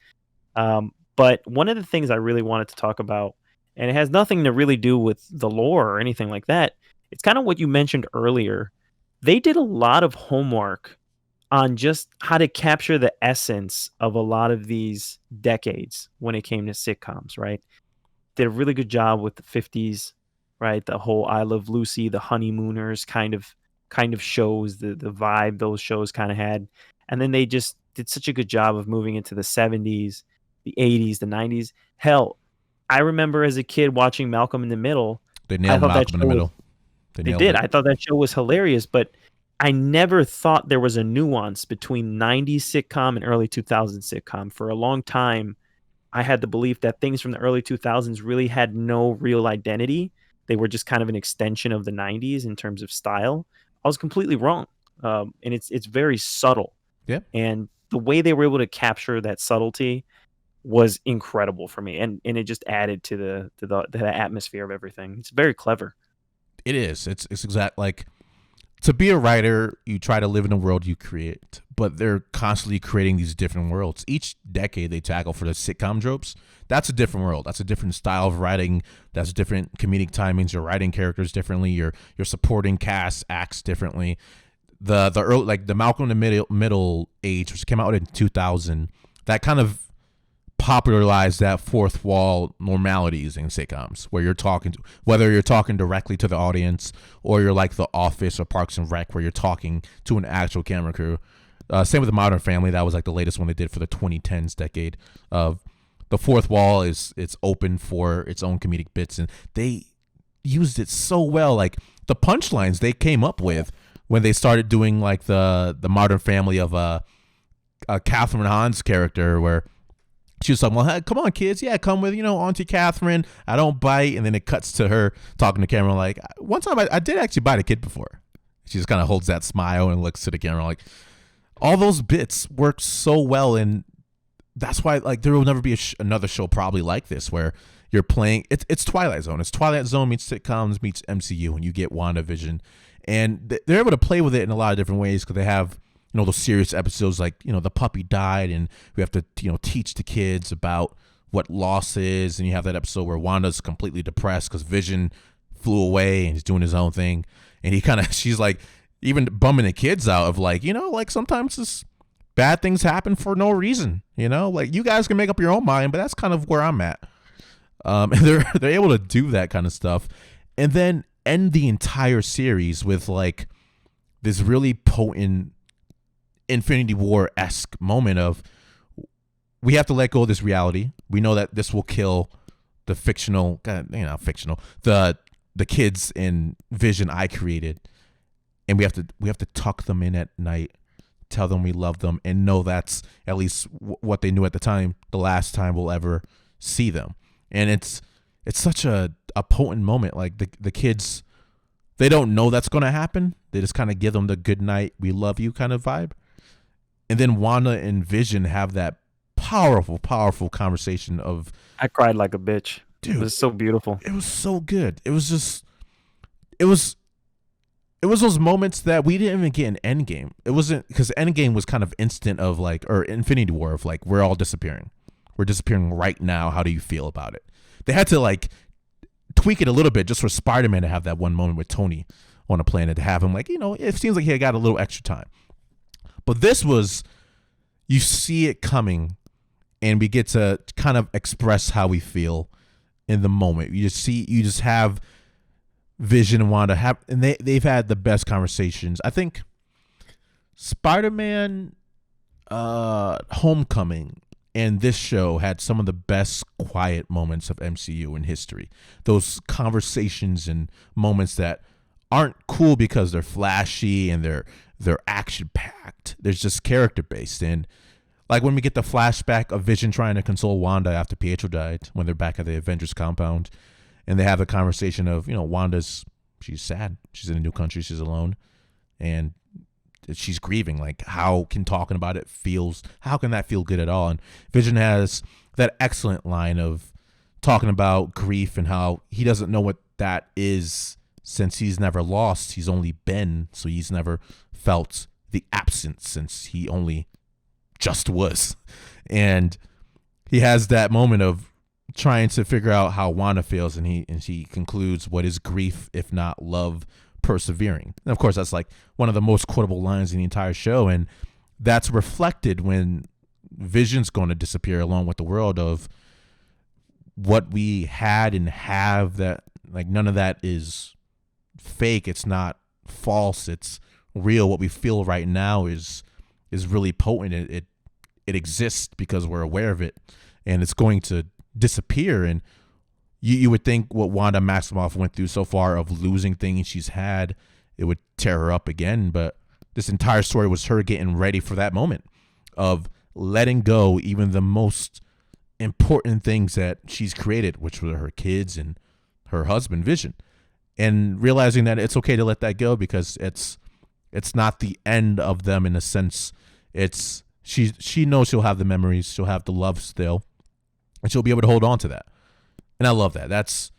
But one of the things I really wanted to talk about, and it has nothing to really do with the lore or anything like that, it's kind of what you mentioned earlier. They did a lot of homework on just how to capture the essence of a lot of these decades when it came to sitcoms, right? Did a really good job with the 50s, right? The whole I Love Lucy, the Honeymooners kind of shows, the vibe those shows kind of had. And then they just did such a good job of moving into the 70s, the 80s, the 90s. Hell, I remember as a kid watching Malcolm in the Middle.
They
I
nailed
thought that
Malcolm in the
show was
middle.
They
Nailed
did.
it.
I thought that show was hilarious, but I never thought there was a nuance between 90s sitcom and early 2000s sitcom. For a long time, I had the belief that things from the early 2000s really had no real identity. They were just kind of an extension of the 90s in terms of style. I was completely wrong. And it's very subtle.
Yeah.
And the way they were able to capture that subtlety was incredible for me. And it just added to the atmosphere of everything. It's very clever.
It is. It's exact like, to be a writer, you try to live in a world you create, but they're constantly creating these different worlds. Each decade they tackle for the sitcom tropes, that's a different world. That's a different style of writing. That's different comedic timings. You're writing characters differently. You're supporting cast acts differently. The early, like the Malcolm in the middle age, which came out in 2000, that kind of popularized that fourth wall normalities in sitcoms where you're talking to, whether you're talking directly to the audience or you're like The Office or Parks and Rec where you're talking to an actual camera crew. Same with the Modern Family. That was like the latest one they did for the 2010s decade. Of the fourth wall it's open for its own comedic bits, and they used it so well. Like the punchlines they came up with when they started doing like the Modern Family of Catherine Hahn's character, where she was talking, well, hey, come on, kids. Yeah, come with, Auntie Catherine. I don't bite. And then it cuts to her talking to the camera like, one time I did actually bite a kid before. She just kind of holds that smile and looks to the camera like, all those bits work so well. And that's why, like, there will never be another show probably like this where you're playing. It's Twilight Zone. It's Twilight Zone meets sitcoms meets MCU, and you get WandaVision. And they're able to play with it in a lot of different ways because they have, those serious episodes like, the puppy died and we have to, teach the kids about what loss is. And you have that episode where Wanda's completely depressed because Vision flew away and he's doing his own thing. And she's like even bumming the kids out of like, like sometimes this bad things happen for no reason, like you guys can make up your own mind, but that's kind of where I'm at. And they're able to do that kind of stuff and then end the entire series with like this really potent Infinity War-esque moment of, we have to let go of this reality. We know that this will kill the fictional, the kids in Vision I created, and we have to tuck them in at night, tell them we love them, and know that's at least what they knew at the time, the last time we'll ever see them. And it's it's such a potent moment. Like the kids, they don't know that's going to happen. They just kind of give them the good night, we love you kind of vibe. And then Wanda and Vision have that powerful conversation of,
I cried like a bitch. It
dude,
was so beautiful.
it was so good. It was just, it was it was those moments that we didn't even get in Endgame. It wasn't, because Endgame was kind of instant of like, or Infinity War of like, we're all disappearing. We're disappearing right now. How do you feel about it? They had to like tweak it a little bit just for Spider-Man to have that one moment with Tony on a planet, to have him like, it seems like he got a little extra time. But this was, you see it coming, and we get to kind of express how we feel in the moment. You just have Vision and Wanda have, and they've had the best conversations. I think Spider-Man, Homecoming, and this show had some of the best quiet moments of MCU in history. Those conversations and moments that aren't cool because they're flashy and they're action packed. There's just character based. And like when we get the flashback of Vision trying to console Wanda after Pietro died, when they're back at the Avengers compound, and they have a conversation of, she's sad. She's in a new country. She's alone. And she's grieving. Like, how can talking about it how can that feel good at all? And Vision has that excellent line of talking about grief and how he doesn't know what that is, since he's never lost. He's only been, so he's never felt the absence, since he only just was. And he has that moment of trying to figure out how Wanda feels, and he concludes, what is grief if not love persevering? And of course, that's like one of the most quotable lines in the entire show, and that's reflected when Vision's going to disappear along with the world of what we had and have, that like none of that is fake. It's not false. It's real. What we feel right now is really potent. It exists because we're aware of it, and it's going to disappear. And you would think what Wanda Maximoff went through so far of losing things she's had, it would tear her up again. But this entire story was her getting ready for that moment of letting go even the most important things that she's created, which were her kids and her husband Vision, and realizing that it's okay to let that go, because it's not the end of them. In a sense, it's she knows she'll have the memories, she'll have the love still, and she'll be able to hold on to that. And I love that. That's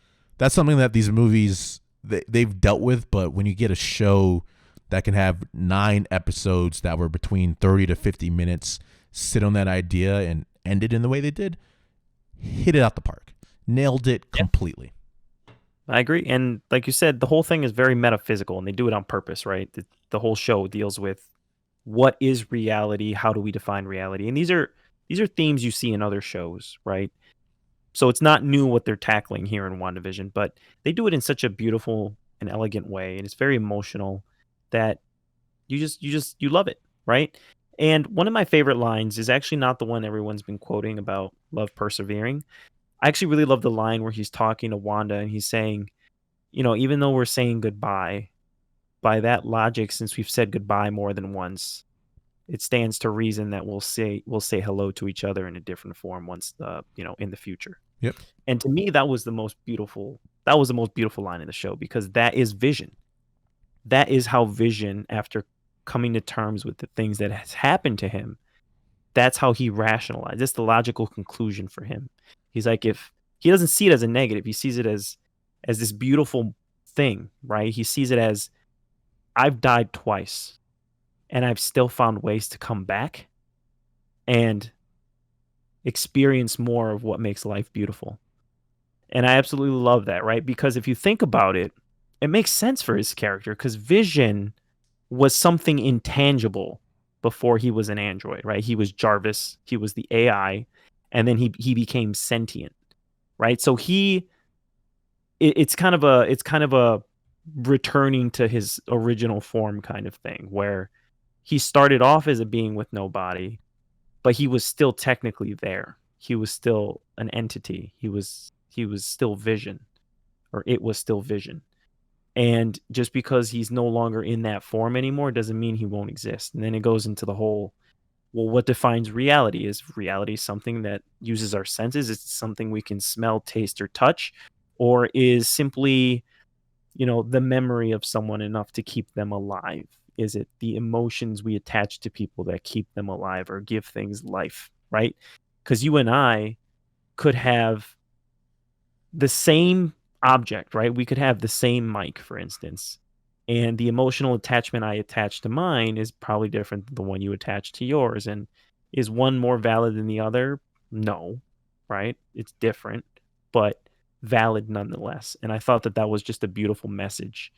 something that these movies, they've dealt with. But when you get a show that can have 9 episodes that were between 30 to 50 minutes, sit on that idea and end it in the way they did, hit it out the park, nailed it completely.
I agree. And like you said, the whole thing is very metaphysical, and they do it on purpose, right? The whole show deals with what is reality, how do we define reality? And these are themes you see in other shows, right? So it's not new what they're tackling here in WandaVision, but they do it in such a beautiful and elegant way, and it's very emotional that you love it, right? And one of my favorite lines is actually not the one everyone's been quoting about love persevering. I actually really love the line where he's talking to Wanda and he's saying, even though we're saying goodbye, by that logic, since we've said goodbye more than once, it stands to reason that we'll say hello to each other in a different form once in the future.
Yep.
And to me, that was the most beautiful line in the show, because that is Vision. That is how Vision, after coming to terms with the things that has happened to him, that's how he rationalized. That's the logical conclusion for him. He's like, if he doesn't see it as a negative, he sees it as this beautiful thing, right? He sees it as, I've died twice, and I've still found ways to come back and experience more of what makes life beautiful. And I absolutely love that, right? Because if you think about it, it makes sense for his character, because Vision was something intangible before he was an android, right? He was Jarvis, he was the AI, and then he became sentient, right? So it's kind of a returning to his original form kind of thing, where he started off as a being with no body, but he was still technically there. He was still an entity. He was still Vision, or it was still Vision. And just because he's no longer in that form anymore doesn't mean he won't exist. And then it goes into the whole, well, what defines reality? Is reality something that uses our senses? It's something we can smell, taste, or touch? or is simply, the memory of someone enough to keep them alive? Is it the emotions we attach to people that keep them alive or give things life, right? Because you and I could have the same object, right? We could have the same mic, for instance, and the emotional attachment I attach to mine is probably different than the one you attach to yours. And is one more valid than the other? No, right? It's different, but valid nonetheless. And I thought that was just a beautiful message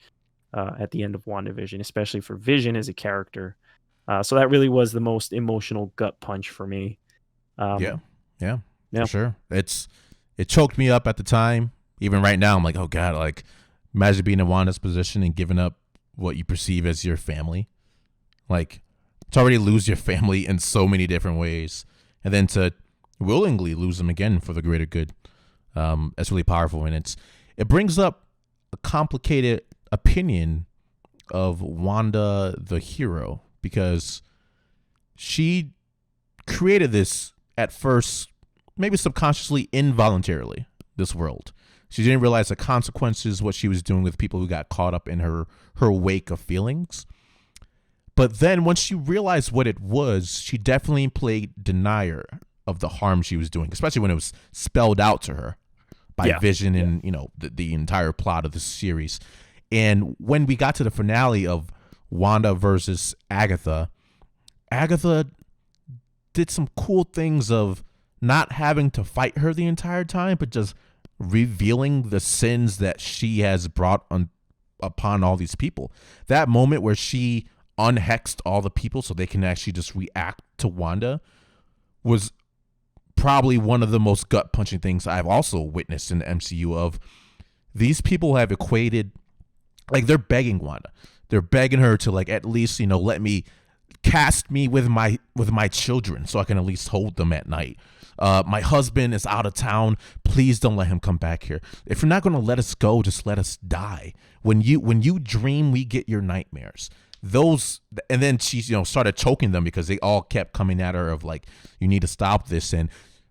at the end of WandaVision, especially for Vision as a character. So that really was the most emotional gut punch for me.
Yeah,
Yeah.
for sure. It choked me up at the time. Even right now, I'm like, oh God, like imagine being in Wanda's position and giving up what you perceive as your family. Like, to already lose your family in so many different ways, and then to willingly lose them again for the greater good. That's really powerful, and it brings up a complicated opinion of Wanda the hero, because she created this at first, maybe subconsciously, involuntarily, this world. She didn't realize the consequences, what she was doing with people who got caught up in her wake of feelings. But then once she realized what it was, she definitely played denier of the harm she was doing, especially when it was spelled out to her by Vision and the entire plot of the series. And when we got to the finale of Wanda versus Agatha did some cool things of not having to fight her the entire time, but just revealing the sins that she has brought upon all these people. That moment where she unhexed all the people so they can actually just react to Wanda was probably one of the most gut-punching things I've also witnessed in the MCU. Of these people have equated, like, they're begging Wanda. They're begging her to, like, at least, let me cast me with my children so I can at least hold them at night. My husband is out of town. Please don't let him come back here. If you're not going to let us go, just let us die. When you dream, we get your nightmares. Those, and then she started choking them because they all kept coming at her of like, you need to stop this. And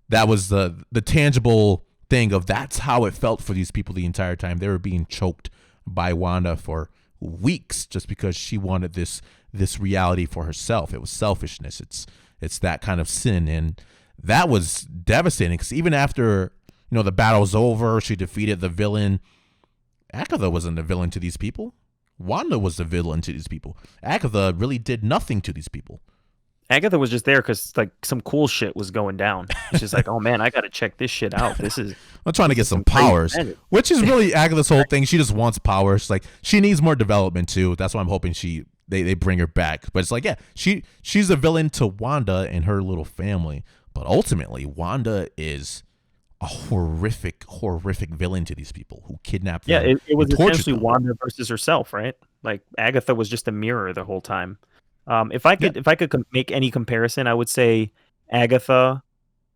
that was the tangible thing of that's how it felt for these people the entire time. They were being choked by Wanda for weeks just because she wanted this reality for herself. It was selfishness. It's that kind of sin. And that was devastating because even after the battle's over, she defeated the villain. Agatha wasn't the villain to these people. Wanda was the villain to these people. Agatha really did nothing to these people.
Agatha was just there because like some cool shit was going down. She's just like, oh man, I got to check this shit out.
I'm trying to get some powers, which is really Agatha's whole thing. She just wants powers. Like, she needs more development too. That's why I'm hoping they bring her back. But it's like, yeah, she's a villain to Wanda and her little family. But ultimately, Wanda is a horrific villain to these people who kidnapped them.
Yeah, it was essentially Wanda versus herself, right? Like, Agatha was just a mirror the whole time. If I could make any comparison, I would say Agatha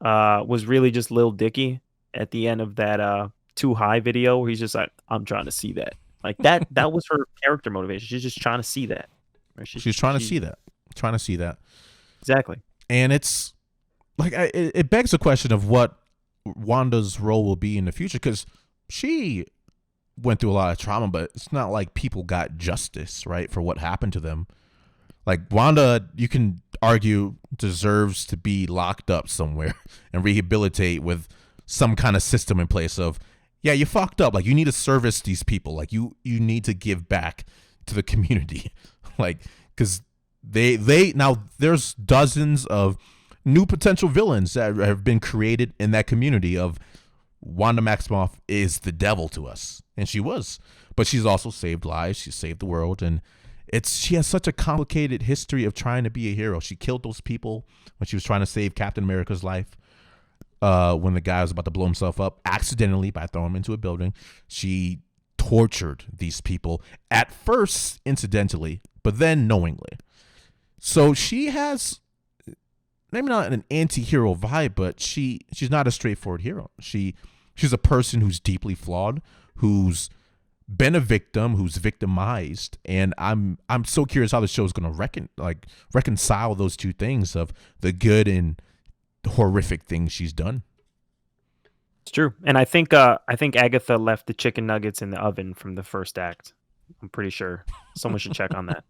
was really just Lil Dicky at the end of that Too High video, where he's just like, I'm trying to see that. Like, that was her character motivation. She's just trying to see that. Right?
She's trying to see that. Trying to see that.
Exactly.
And it's like, it begs the question of what Wanda's role will be in the future, because she went through a lot of trauma, but it's not like people got justice, right, for what happened to them. Like, Wanda, you can argue, deserves to be locked up somewhere and rehabilitate with some kind of system in place of, yeah, you fucked up. Like, you need to service these people. Like, you need to give back to the community. Like, because they now there's dozens of new potential villains that have been created in that community of Wanda Maximoff is the devil to us. And she was. But she's also saved lives. She saved the world. And she has such a complicated history of trying to be a hero. She killed those people when she was trying to save Captain America's life. When the guy was about to blow himself up accidentally by throwing him into a building. She tortured these people, at first incidentally, but then knowingly. So she has maybe not an anti-hero vibe, but she's not a straightforward hero. She's a person who's deeply flawed, who's been a victim, who's victimized, and I'm so curious how the show is going to reconcile those two things of the good and horrific things she's done.
It's true. And I think Agatha left the chicken nuggets in the oven from the first act. I'm pretty sure. Someone should check on that.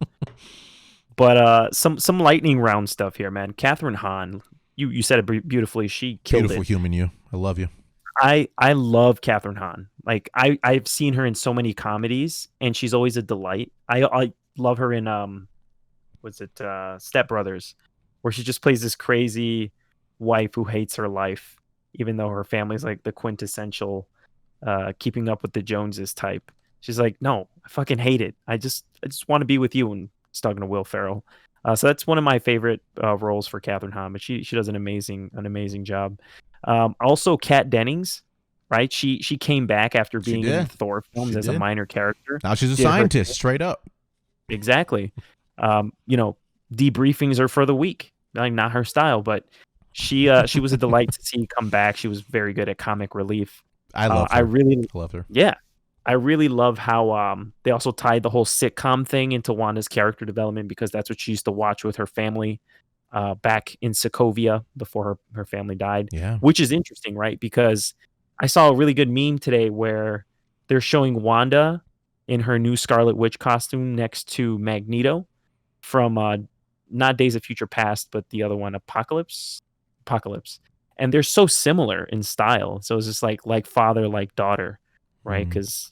But some lightning round stuff here, man. Catherine Hahn, you said it beautifully. She killed
Beautiful
it.
human, you. I love you.
I love Catherine Hahn. Like I've seen her in so many comedies, and she's always a delight. I love her in was it Step Brothers, where she just plays this crazy wife who hates her life, even though her family's like the quintessential keeping up with the Joneses type. She's like, no, I fucking hate it. I just want to be with you. And it's talking to Will Ferrell. So that's one of my favorite roles for Catherine Hahn. But she does an amazing job. Also, Kat Dennings, right? She came back after
She
being in the
did.
Thor films
She
as a
did.
minor character.
Now she's a
Did her
scientist,
thing.
straight up.
Exactly. You know, debriefings are for the weak. Like not her style, but she was a delight to see come back. She was very good at comic relief.
I love
I
her.
really,
I love her.
yeah, I really love how they also tied the whole sitcom thing into Wanda's character development because that's what she used to watch with her family back in Sokovia before her family died,
Yeah.
which is interesting, right? Because I saw a really good meme today where they're showing Wanda in her new Scarlet Witch costume next to Magneto from not Days of Future Past, but the other one, Apocalypse, and they're so similar in style. So it's just like father, like daughter, right?
Mm.
Because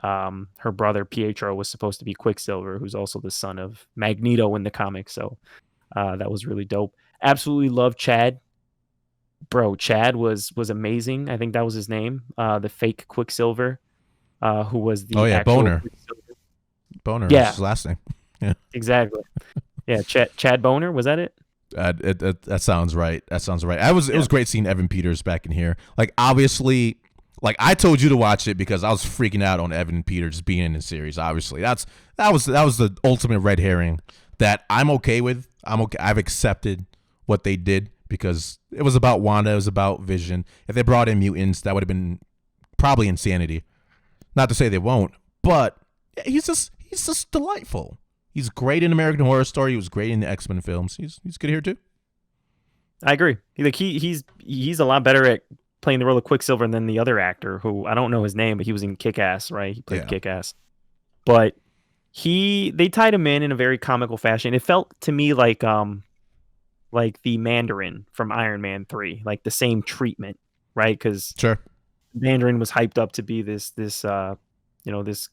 her brother Pietro was supposed to be Quicksilver, who's also the son of Magneto in the comics. So that was really dope. Absolutely love Chad, bro. Chad was amazing. I think that was his name, the fake Quicksilver, who was
Oh
the
yeah,
actual
Boner.
Quicksilver.
Boner is
Yeah,
his last name. Yeah.
exactly. Yeah, Chad Boner, was that it?
That sounds right. That sounds right. It
Yeah.
was great seeing Evan Peters back in here. Like obviously, like I told you to watch it because I was freaking out on Evan Peters being in the series. Obviously, that was the ultimate red herring that I'm okay with. I'm okay. I've accepted what they did because it was about Wanda. It was about Vision. If they brought in mutants, that would have been probably insanity. Not to say they won't, but yeah, he's just delightful. He's great in American Horror Story. He was great in the X-Men films. He's good here too.
I agree. Like he's a lot better at playing the role of Quicksilver than the other actor who I don't know his name, but he was in Kick-Ass, right? He played
Yeah.
Kick-Ass. But they tied him in a very comical fashion. It felt to me like the Mandarin from Iron Man 3, like the same treatment, right? Cuz
Sure.
Mandarin was hyped up to be this this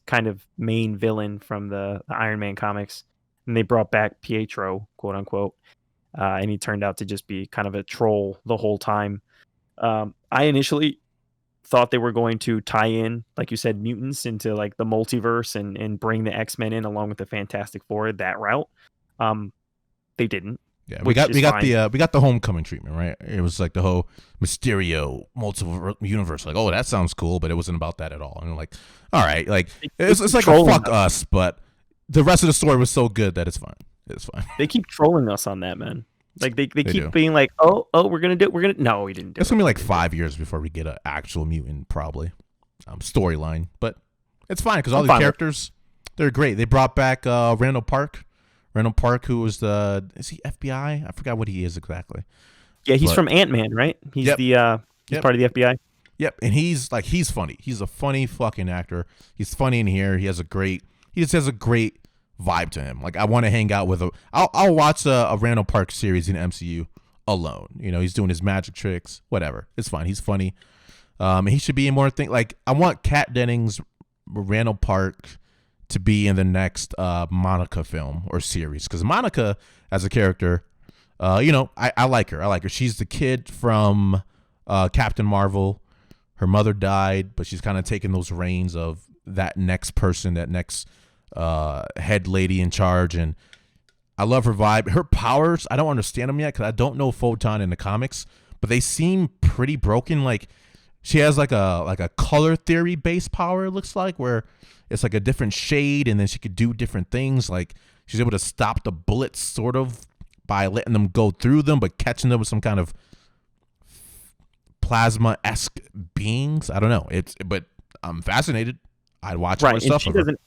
kind of main villain from the Iron Man comics. And they brought back Pietro, quote unquote. And he turned out to just be kind of a troll the whole time. I initially thought they were going to tie in, like you said, mutants into like the multiverse and bring the X-Men in along with the Fantastic Four that route. They didn't,
Yeah,
which is fine.
we got the homecoming treatment, right? It was like the whole Mysterio multiple universe. Like, oh, that sounds cool, but it wasn't about that at all. And I'm like, all right, like it's like a
Trolling
fuck
us.
us, but the rest of the story was so good that it's fine. It's fine.
They keep trolling us on that, man. Like they
They
keep
do.
being like, oh, we're gonna no, we didn't do
It's
it.
gonna be like 5 years before we get an actual mutant, probably storyline, but it's fine because all
I'm
the
fine with it.
characters they're great. They brought back Randall Park. Randall Park, who was is he FBI? I forgot what he is exactly.
Yeah, he's
But
from Ant-Man, right? He's
yep,
he's
yep.
part of the FBI.
Yep, and he's funny. He's a funny fucking actor. He's funny in here. He just has a great vibe to him. Like I want to hang out with I'll watch a Randall Park series in MCU alone. You know, he's doing his magic tricks, whatever. It's fine. He's funny. And he should be in more thing. Like I want Kat Dennings, Randall Park to be in the next Monica film or series because Monica as a character, I like her. I like her. She's the kid from Captain Marvel. Her mother died, but she's kind of taking those reins of that next person, that next head lady in charge. And I love her vibe. Her powers, I don't understand them yet because I don't know Photon in the comics, but they seem pretty broken. Like she has like a color theory based power, it looks like, where it's like a different shade and then she could do different things. Like she's able to stop the bullets sort of by letting them go through them, but catching them with some kind of plasma-esque beings. I don't know. But I'm fascinated. I'd watch more
Right, and
stuff
she
of her.
doesn't.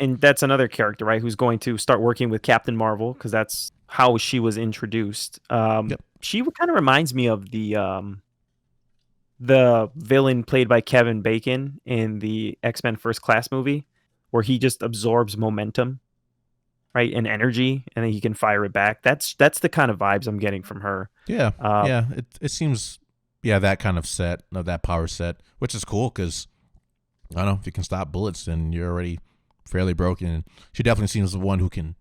And that's another character, right? Who's going to start working with Captain Marvel because that's how she was introduced.
Yep.
She kind of reminds me of the the villain played by Kevin Bacon in the X-Men First Class movie, where he just absorbs momentum, right, and energy, and then he can fire it back. That's the kind of vibes I'm getting from her.
Yeah,
Uh,
yeah. It seems, yeah, that kind of set, of that power set, which is cool because I don't know, if you can stop bullets, then you're already fairly broken. She definitely seems the one who can.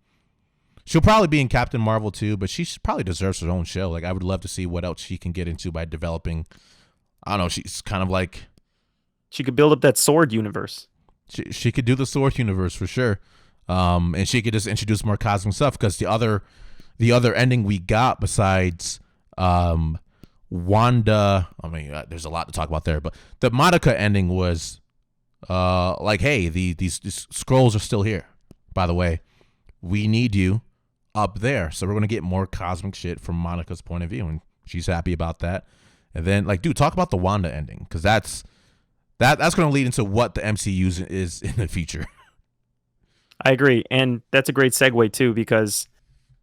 She'll probably be in Captain Marvel too, but she probably deserves her own show. Like I would love to see what else she can get into by developing. I don't know. She's kind of like
she could build up that sword universe.
she could do the Sword universe for sure, and she could just introduce more cosmic stuff because the other ending we got besides Wanda. I mean, there's a lot to talk about there, but the Monica ending was like, hey, these scrolls are still here. By the way, we need you up there, so we're gonna get more cosmic shit from Monica's point of view, and she's happy about that. And then, like, dude, talk about the Wanda ending because that's gonna lead into what the MCU is in the future.
I agree, and that's a great segue too, because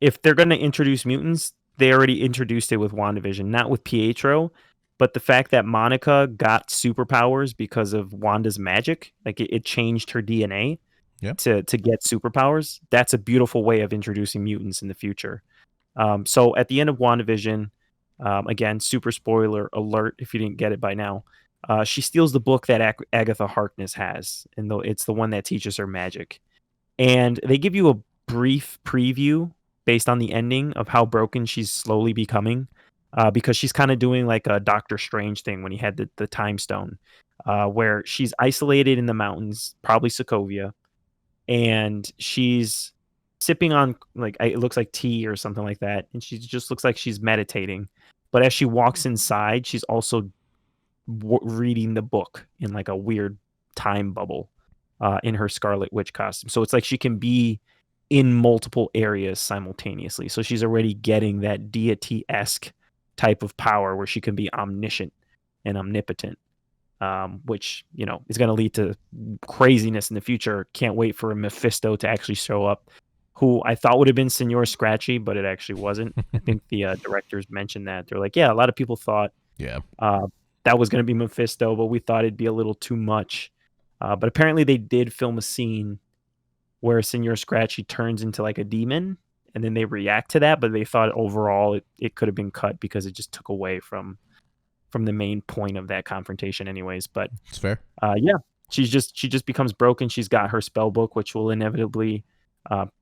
if they're going to introduce mutants, they already introduced it with WandaVision, not with Pietro, but the fact that Monica got superpowers because of Wanda's magic, like it changed her DNA
Yeah,
to get superpowers. That's a beautiful way of introducing mutants in the future. So at the end of WandaVision, again, super spoiler alert if you didn't get it by now. She steals the book that Agatha Harkness has, and it's the one that teaches her magic. And they give you a brief preview based on the ending of how broken she's slowly becoming, because she's kind of doing like a Doctor Strange thing when he had the time stone, where she's isolated in the mountains, probably Sokovia, and she's sipping on like it looks like tea or something like that, and she just looks like she's meditating. But as she walks inside, she's also reading the book in like a weird time bubble, in her Scarlet Witch costume. So it's like she can be in multiple areas simultaneously. So she's already getting that deity esque type of power where she can be omniscient and omnipotent, which is going to lead to craziness in the future. Can't wait for a Mephisto to actually show up, who I thought would have been Senor Scratchy, but it actually wasn't. I think the directors mentioned that. They're like, yeah, a lot of people thought
yeah.
uh, that was going to be Mephisto, but we thought it'd be a little too much. But apparently they did film a scene where Senor Scratchy turns into like a demon, and then they react to that, but they thought overall it could have been cut because it just took away from the main point of that confrontation anyways. But
It's fair.
yeah, she just becomes broken. She's got her spell book, which will inevitably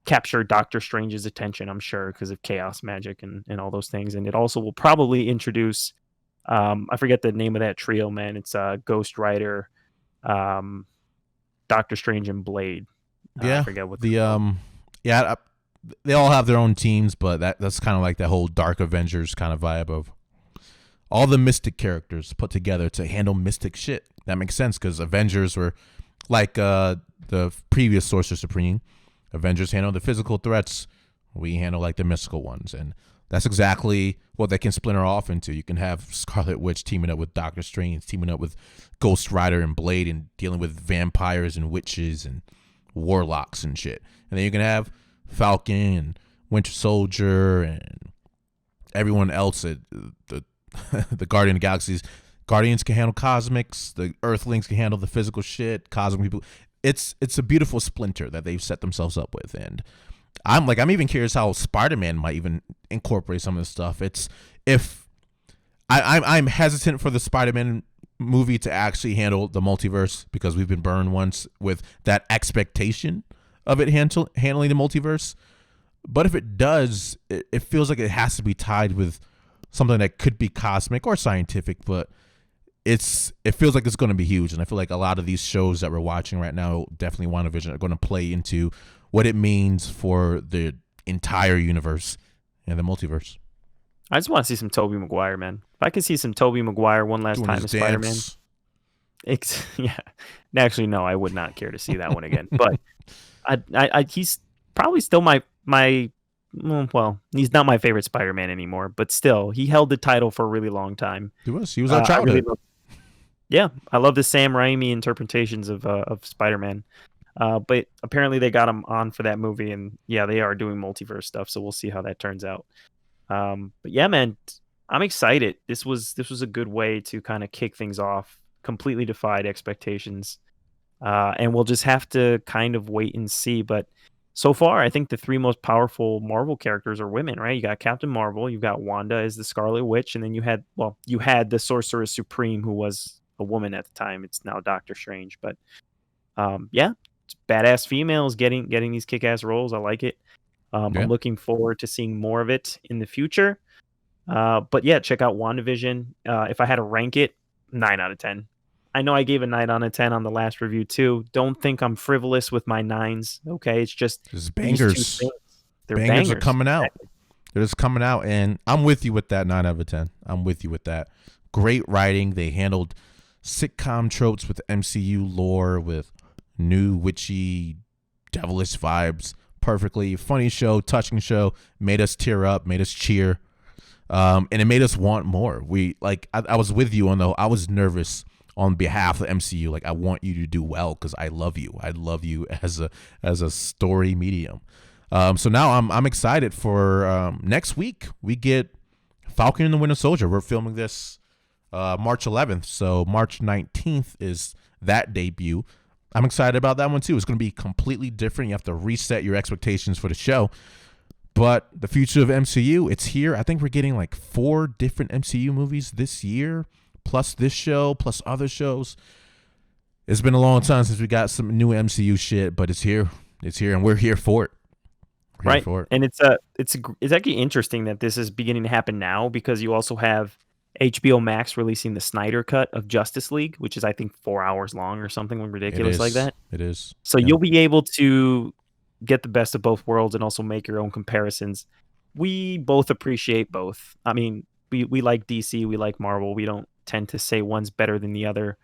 capture Doctor Strange's attention, I'm sure, because of chaos magic and all those things. And it also will probably introduce, I forget the name of that trio, man. It's Ghost Rider, Doctor Strange, and Blade. I
Yeah,
forget what
the
they're called.
yeah, they all have their own teams, but that's kind of like that whole Dark Avengers kind of vibe of all the mystic characters put together to handle mystic shit. That makes sense because Avengers were like the previous Sorcerer Supreme. Avengers handle the physical threats. We handle like the mystical ones, and that's exactly what they can splinter off into. You can have Scarlet Witch teaming up with Doctor Strange, teaming up with Ghost Rider and Blade, and dealing with vampires and witches and warlocks and shit. And then you can have Falcon and Winter Soldier and everyone else at the the Guardian of the Galaxies. Guardians can handle cosmics. The Earthlings can handle the physical shit. Cosmic people. It's a beautiful splinter that they've set themselves up with, and I'm even curious how Spider-Man might even incorporate some of this stuff. It's if I'm hesitant for the Spider-Man movie to actually handle the multiverse because we've been burned once with that expectation of it handling the multiverse. But if it does, it feels like it has to be tied with something that could be cosmic or scientific, but it feels like it's going to be huge. And I feel like a lot of these shows that we're watching right now, definitely WandaVision, are going to play into what it means for the entire universe and the multiverse.
I just want to see some Tobey Maguire, man. If I could see some Tobey Maguire one last
Doing
time
his
as Spider-Man,
dance.
yeah. Actually, no, I would not care to see that one again. But he's probably still well, he's not my favorite Spider-Man anymore. But still, he held the title for a really long time.
He was our
I really
childhood.
yeah, I love the Sam Raimi interpretations of Spider-Man. But apparently they got him on for that movie, and yeah, they are doing multiverse stuff. So we'll see how that turns out. But yeah, man, I'm excited. This was a good way to kind of kick things off. Completely defied expectations. And we'll just have to kind of wait and see. But so far, I think the three most powerful Marvel characters are women, right? You got Captain Marvel, you've got Wanda as the Scarlet Witch, and then you had the Sorceress Supreme, who was a woman at the time. It's now Doctor Strange. But yeah, it's badass females getting these kick-ass roles. I like it.
Yeah.
I'm looking forward to seeing more of it in the future. But yeah, check out WandaVision. If I had to rank it, 9 out of 10. I know I gave a 9 out of 10 on the last review too. Don't think I'm frivolous with my 9s. Okay, it's just
There's
these two
bangers.
things. They're
Bangers are
bangers.
coming out.
Exactly.
They're just coming out, and I'm with you with that 9 out of 10. I'm with you with that. Great writing. They handled sitcom tropes with MCU lore, with new witchy, devilish vibes perfectly. Funny show, touching show. Made us tear up, made us cheer, and it made us want more. I was with you on the. I was nervous on behalf of MCU. Like, I want you to do well because I love you. I love you as a story medium. So now I'm excited for next week. We get Falcon and the Winter Soldier. We're filming this March 11th, so March 19th is that debut. I'm excited about that one too. It's going to be completely different. You have to reset your expectations for the show. But the future of MCU, it's here. I think we're getting like 4 different MCU movies this year, plus this show, plus other shows. It's been a long time since we got some new MCU shit, but it's here. It's here, and we're here for it.
Right. And it's actually interesting that this is beginning to happen now, because you also have HBO Max releasing the Snyder cut of Justice League, which is, I think, 4 hours long or something ridiculous like that.
It is.
So you'll be able to get the best of both worlds and also make your own comparisons. We both appreciate both. I mean, we like DC, we like Marvel. We don't tend to say one's better than the other.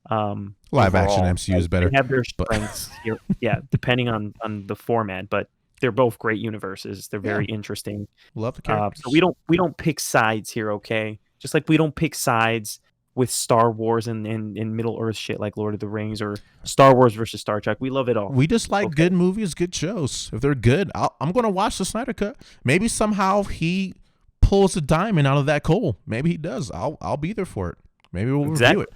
Live action MCU is better.
They have their strengths here, yeah, depending on the format, but they're both great universes. They're very interesting.
Love the characters.
So we don't pick sides here, okay? Just like we don't pick sides with Star Wars and Middle Earth shit like Lord of the Rings or Star Wars versus Star Trek. We love it all.
We just like good movies, good shows. If they're good, I'm going to watch the Snyder Cut. Maybe somehow he pulls a diamond out of that coal. Maybe he does. I'll be there for it. Maybe we'll review it.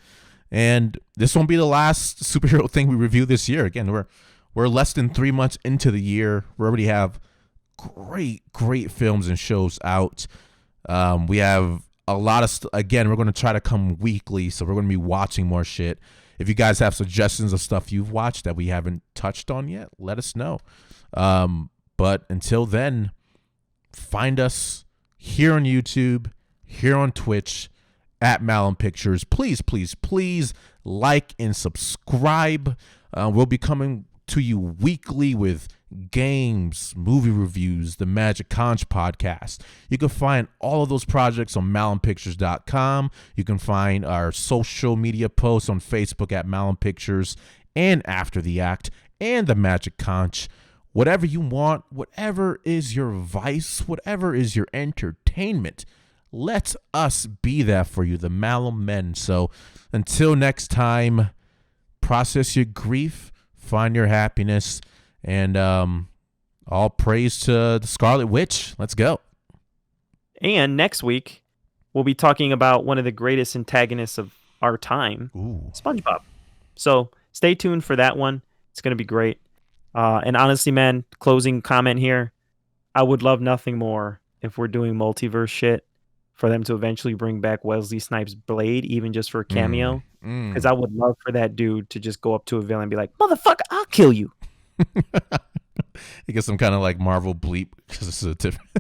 And this won't be the last superhero thing we review this year. Again, we're less than 3 months into the year. We already have great films and shows out. We have a lot of again, we're going to try to come weekly, so we're going to be watching more shit. If you guys have suggestions of stuff you've watched that we haven't touched on yet, let us know. But until then, find us here on YouTube, here on Twitch, at Malum Pictures. Please like and subscribe. We'll be coming to you weekly with games, movie reviews, the Magic Conch podcast. You can find all of those projects on malumpictures.com. You can find our social media posts on Facebook at Malum Pictures and After the Act and the Magic Conch. Whatever you want, whatever is your vice, whatever is your entertainment, let us be that for you, the Malum Men. So until next time, process your grief, find your happiness, and all praise to the Scarlet Witch. Let's go.
And next week, we'll be talking about one of the greatest antagonists of our time, SpongeBob. So stay tuned for that one. It's going to be great. And honestly, man, closing comment here, I would love nothing more if we're doing multiverse shit for them to eventually bring back Wesley Snipes' Blade, even just for a cameo. Because I would love for that dude to just go up to a villain and be like, motherfucker, I'll kill you.
You get some kind of like Marvel bleep because it's a different.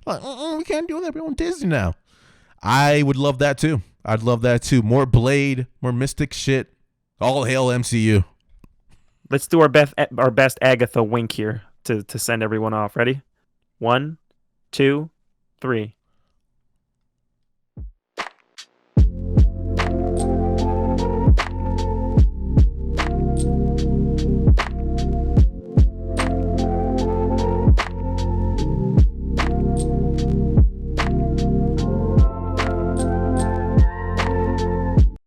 Like, we can't do that. We're on Disney now. I would love that too. I'd love that too. More Blade, more mystic shit. All hail MCU.
Let's do our best Agatha wink here to send everyone off. Ready? 1, 2, 3.